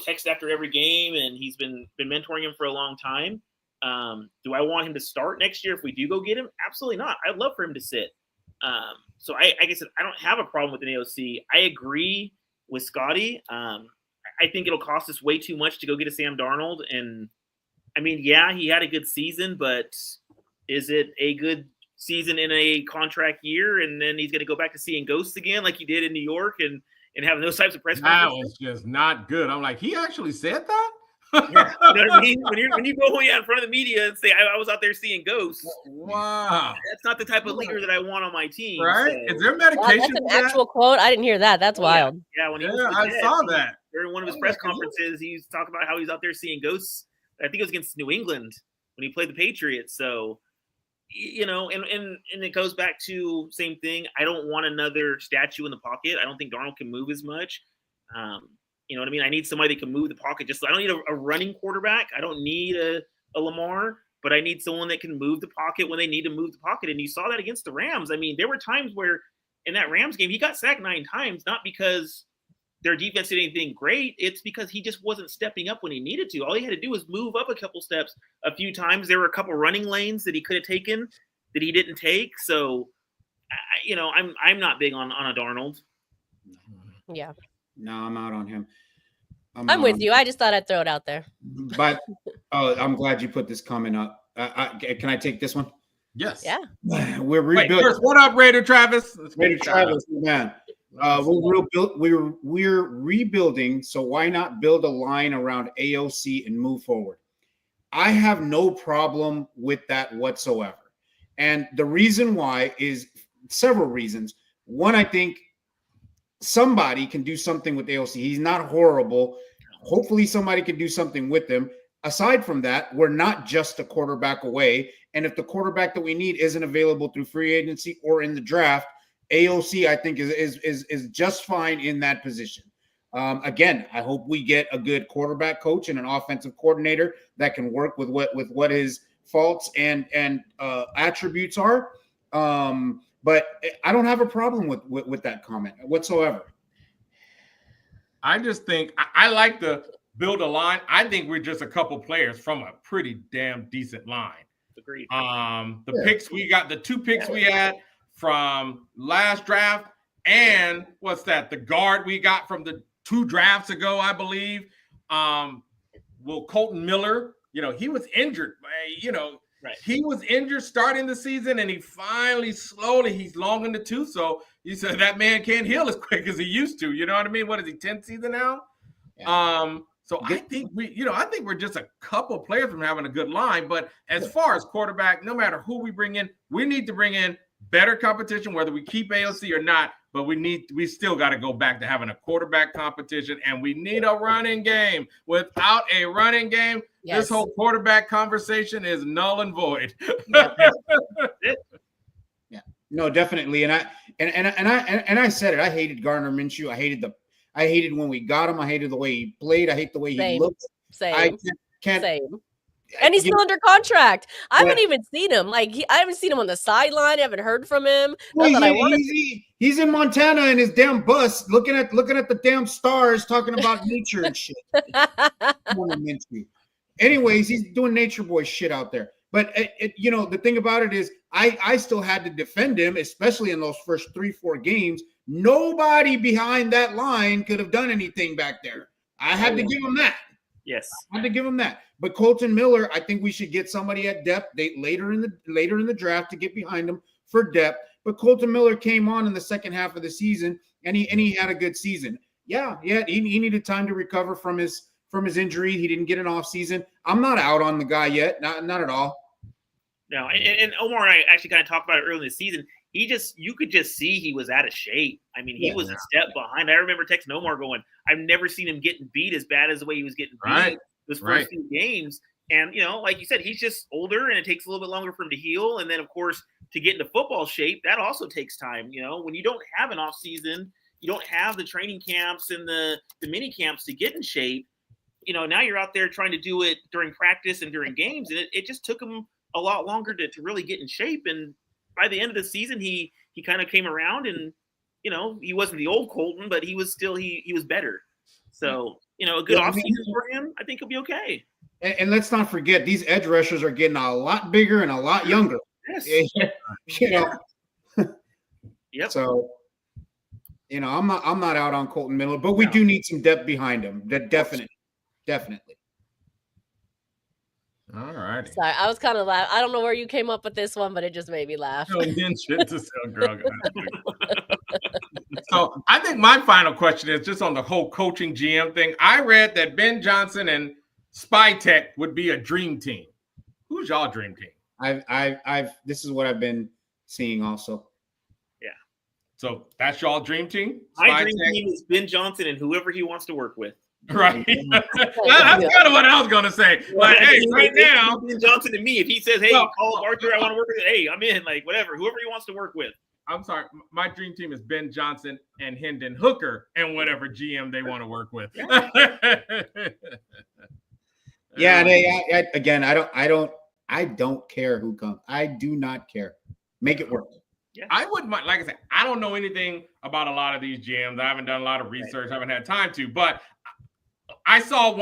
text after every game, and he's been mentoring him for a long time. Do I want him to start next year if we do go get him? Absolutely not. I'd love for him to sit. So I guess I don't have a problem with an AOC. I agree with Scotty. I think it'll cost us way too much to go get a Sam Darnold. And I mean, yeah, he had a good season, but is it a good season in a contract year? And then he's going to go back to seeing ghosts again, like he did in New York and having those types of press conferences. That was just not good. I'm like, he actually said that? Yeah, you know what I mean? When you go in front of the media and say, I was out there seeing ghosts. Wow. That's not the type of leader that I want on my team. Right? So. Is there medication? That's an actual quote. I didn't hear that. That's wild. Yeah, I saw that. During one of his press conferences, he was talking about how he's out there seeing ghosts. I think it was against New England when he played the Patriots. So, you know, and it goes back to same thing. I don't want another statue in the pocket. I don't think Darnold can move as much. You know what I mean? I need somebody that can move the pocket. I don't need a running quarterback. I don't need a Lamar, but I need someone that can move the pocket when they need to move the pocket. And you saw that against the Rams. I mean, there were times where in that Rams game, he got sacked 9 times, not because their defense did anything great. It's because he just wasn't stepping up when he needed to. All he had to do was move up a couple steps a few times. There were a couple running lanes that he could have taken that he didn't take. So, you know, I'm not big on a Darnold. Yeah. No, I'm out on him. I'm with you. I just thought I'd throw it out there. But I'm glad you put this comment up. Can I take this one? Yes. Yeah. We're rebuilding. Wait, first, what up, Raider Travis? Raider Travis, man. We're rebuilding. So why not build a line around AOC and move forward? I have no problem with that whatsoever. And the reason why is several reasons. One, I think somebody can do something with AOC. He's not horrible. Hopefully somebody can do something with him. Aside from that, we're not just a quarterback away. And if the quarterback that we need isn't available through free agency or in the draft, AOC, I think, is just fine in that position. Again, I hope we get a good quarterback coach and an offensive coordinator that can work with what his faults and attributes are. But I don't have a problem with that comment whatsoever. I just think I like to build a line. I think we're just a couple players from a pretty damn decent line. Agreed. Picks we got, the 2 picks we had from last draft, and what's that? The guard we got from the 2 drafts ago, I believe. Colton Miller, he was injured. Right. He was injured starting the season, and he finally, slowly, he's long in the tooth. So you said that man can't heal as quick as he used to. You know what I mean? What is he, 10th season now? Yeah. So I think I think we're just a couple players from having a good line. But as far as quarterback, no matter who we bring in, we need to bring in better competition, whether we keep AOC or not. But we still got to go back to having a quarterback competition, and we need a running game. Without a running game, this whole quarterback conversation is null and void. Yeah, no, definitely. And I said it. I hated Gardner Minshew. I hated when we got him. I hated the way he played. I hate the way he looked. Same. Same. And he's still under contract. I haven't even seen him. I haven't seen him on the sideline. I haven't heard from him. He's in Montana in his damn bus, looking at the damn stars, talking about nature and shit. Anyways, he's doing nature boy shit out there. But the thing about it is, I still had to defend him, especially in those first 3-4 games. Nobody behind that line could have done anything back there. I had to give him that. Yes, I had to give him that. But Colton Miller, I think we should get somebody at depth later in the draft to get behind him for depth. But Colton Miller came on in the second half of the season, and he had a good season. Yeah, he needed time to recover from his injury. He didn't get an off season. I'm not out on the guy yet, not at all. No, and Omar and I actually kind of talked about it early in the season. You could just see he was out of shape. I mean, he was a step behind. I remember texting Omar going, I've never seen him getting beat as bad as the way he was getting beat those first 2 games. And, like you said, he's just older, and it takes a little bit longer for him to heal. And then, of course, to get into football shape, that also takes time. When you don't have an off season, you don't have the training camps and the mini camps to get in shape. Now you're out there trying to do it during practice and during games. And it just took him a lot longer to really get in shape. And by the end of the season, he kind of came around, and, he wasn't the old Colton, but he was still, he was better. So, a good offseason for him, I think he'll be okay. And let's not forget, these edge rushers are getting a lot bigger and a lot younger. Yes. Yep. So, I'm not out on Colton Miller, but we do need some depth behind him. That definitely. All right. Sorry, I was kind of laughing. I don't know where you came up with this one, but it just made me laugh. So I think my final question is just on the whole coaching GM thing. I read that Ben Johnson and Spy Tech would be a dream team. Who's y'all dream team? This is what I've been seeing also. Yeah. So that's y'all dream team? My dream team is Ben Johnson and whoever he wants to work with. Right. That's kind of what I was going to say. Like, hey, right now. Ben Johnson and me, if he says, hey, call Arthur, I want to work with it. Hey, I'm in. Like, whatever. Whoever he wants to work with. I'm sorry. My dream team is Ben Johnson and Hendon Hooker and whatever GM they want to work with. I don't care who comes. I do not care. Make it work. Yeah. I wouldn't mind, like I said, I don't know anything about a lot of these GMs. I haven't done a lot of research. I haven't had time to, but I saw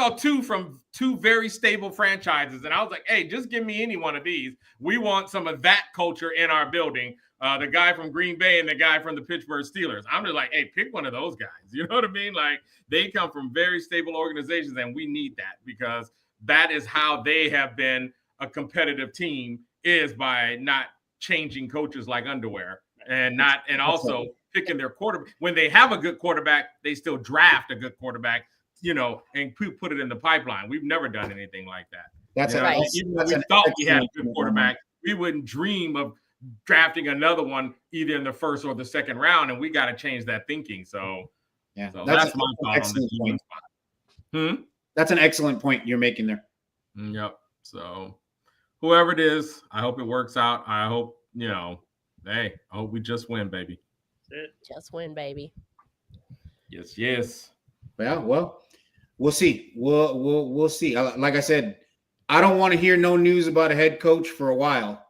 two from 2 very stable franchises, and I was like, hey, just give me any one of these. We want some of that culture in our building. The guy from Green Bay and the guy from the Pittsburgh Steelers. I'm just like, hey, pick one of those guys. You know what I mean? Like, they come from very stable organizations, and we need that because that is how they have been a competitive team, is by not changing coaches like underwear and also picking their quarterback. When they have a good quarterback, they still draft a good quarterback. and put it in the pipeline. We've never done anything like that. That's right. Even when we thought we had a good quarterback, we wouldn't dream of drafting another one either in the first or the second round, and we got to change that thinking. So, that's my thought on the GM spot. That's an excellent point you're making there. Yep. So, whoever it is, I hope it works out. I hope I hope we just win, baby. Just win, baby. Yes. Yeah, well, we'll see. We'll see. Like I said, I don't want to hear no news about a head coach for a while.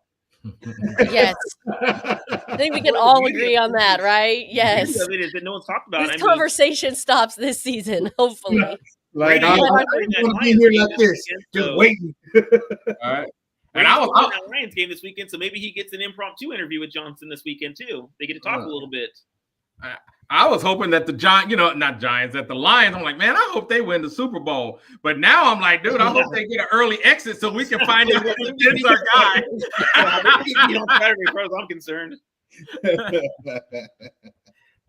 Yes. I think we can all agree on that, right? Yes. The beauty of it is that no one's talked about. This conversation stops this season, hopefully. Like I'm gonna be here like this, just waiting. All right. And I was on that Lions game this weekend, so maybe he gets an impromptu interview with Johnson this weekend too. They get to talk a little bit. I was hoping that the not Giants, that the Lions. I'm like, man, I hope they win the Super Bowl. But now I'm like, dude, I hope they get an early exit so we can find out who gets our guy. Saturday, as far as I'm concerned.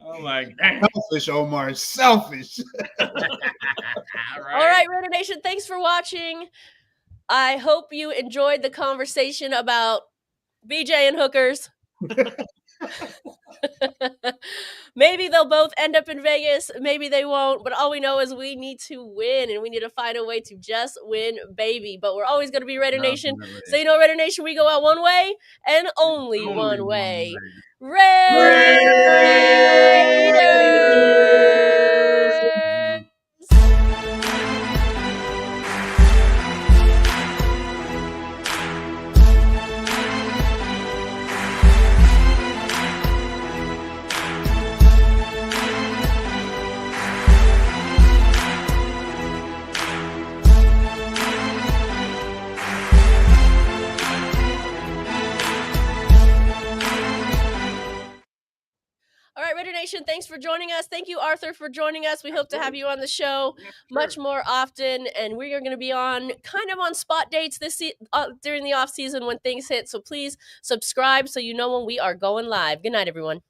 I'm like, dang. Selfish, Omar. Selfish. All right, Raider Nation, thanks for watching. I hope you enjoyed the conversation about BJ and hookers. Maybe they'll both end up in Vegas. Maybe they won't. But all we know is we need to win, and we need to find a way to just win, baby. But we're always going to be Raider Nation. So, Raider Nation, we go out one way and only one way. Raiders! Raider Nation, thanks for joining us. Thank you, Arthur, for joining us. We hope to have you on the show much more often, and we are going to be on spot dates during the off season when things hit. So please subscribe so you know when we are going live. Good night, everyone.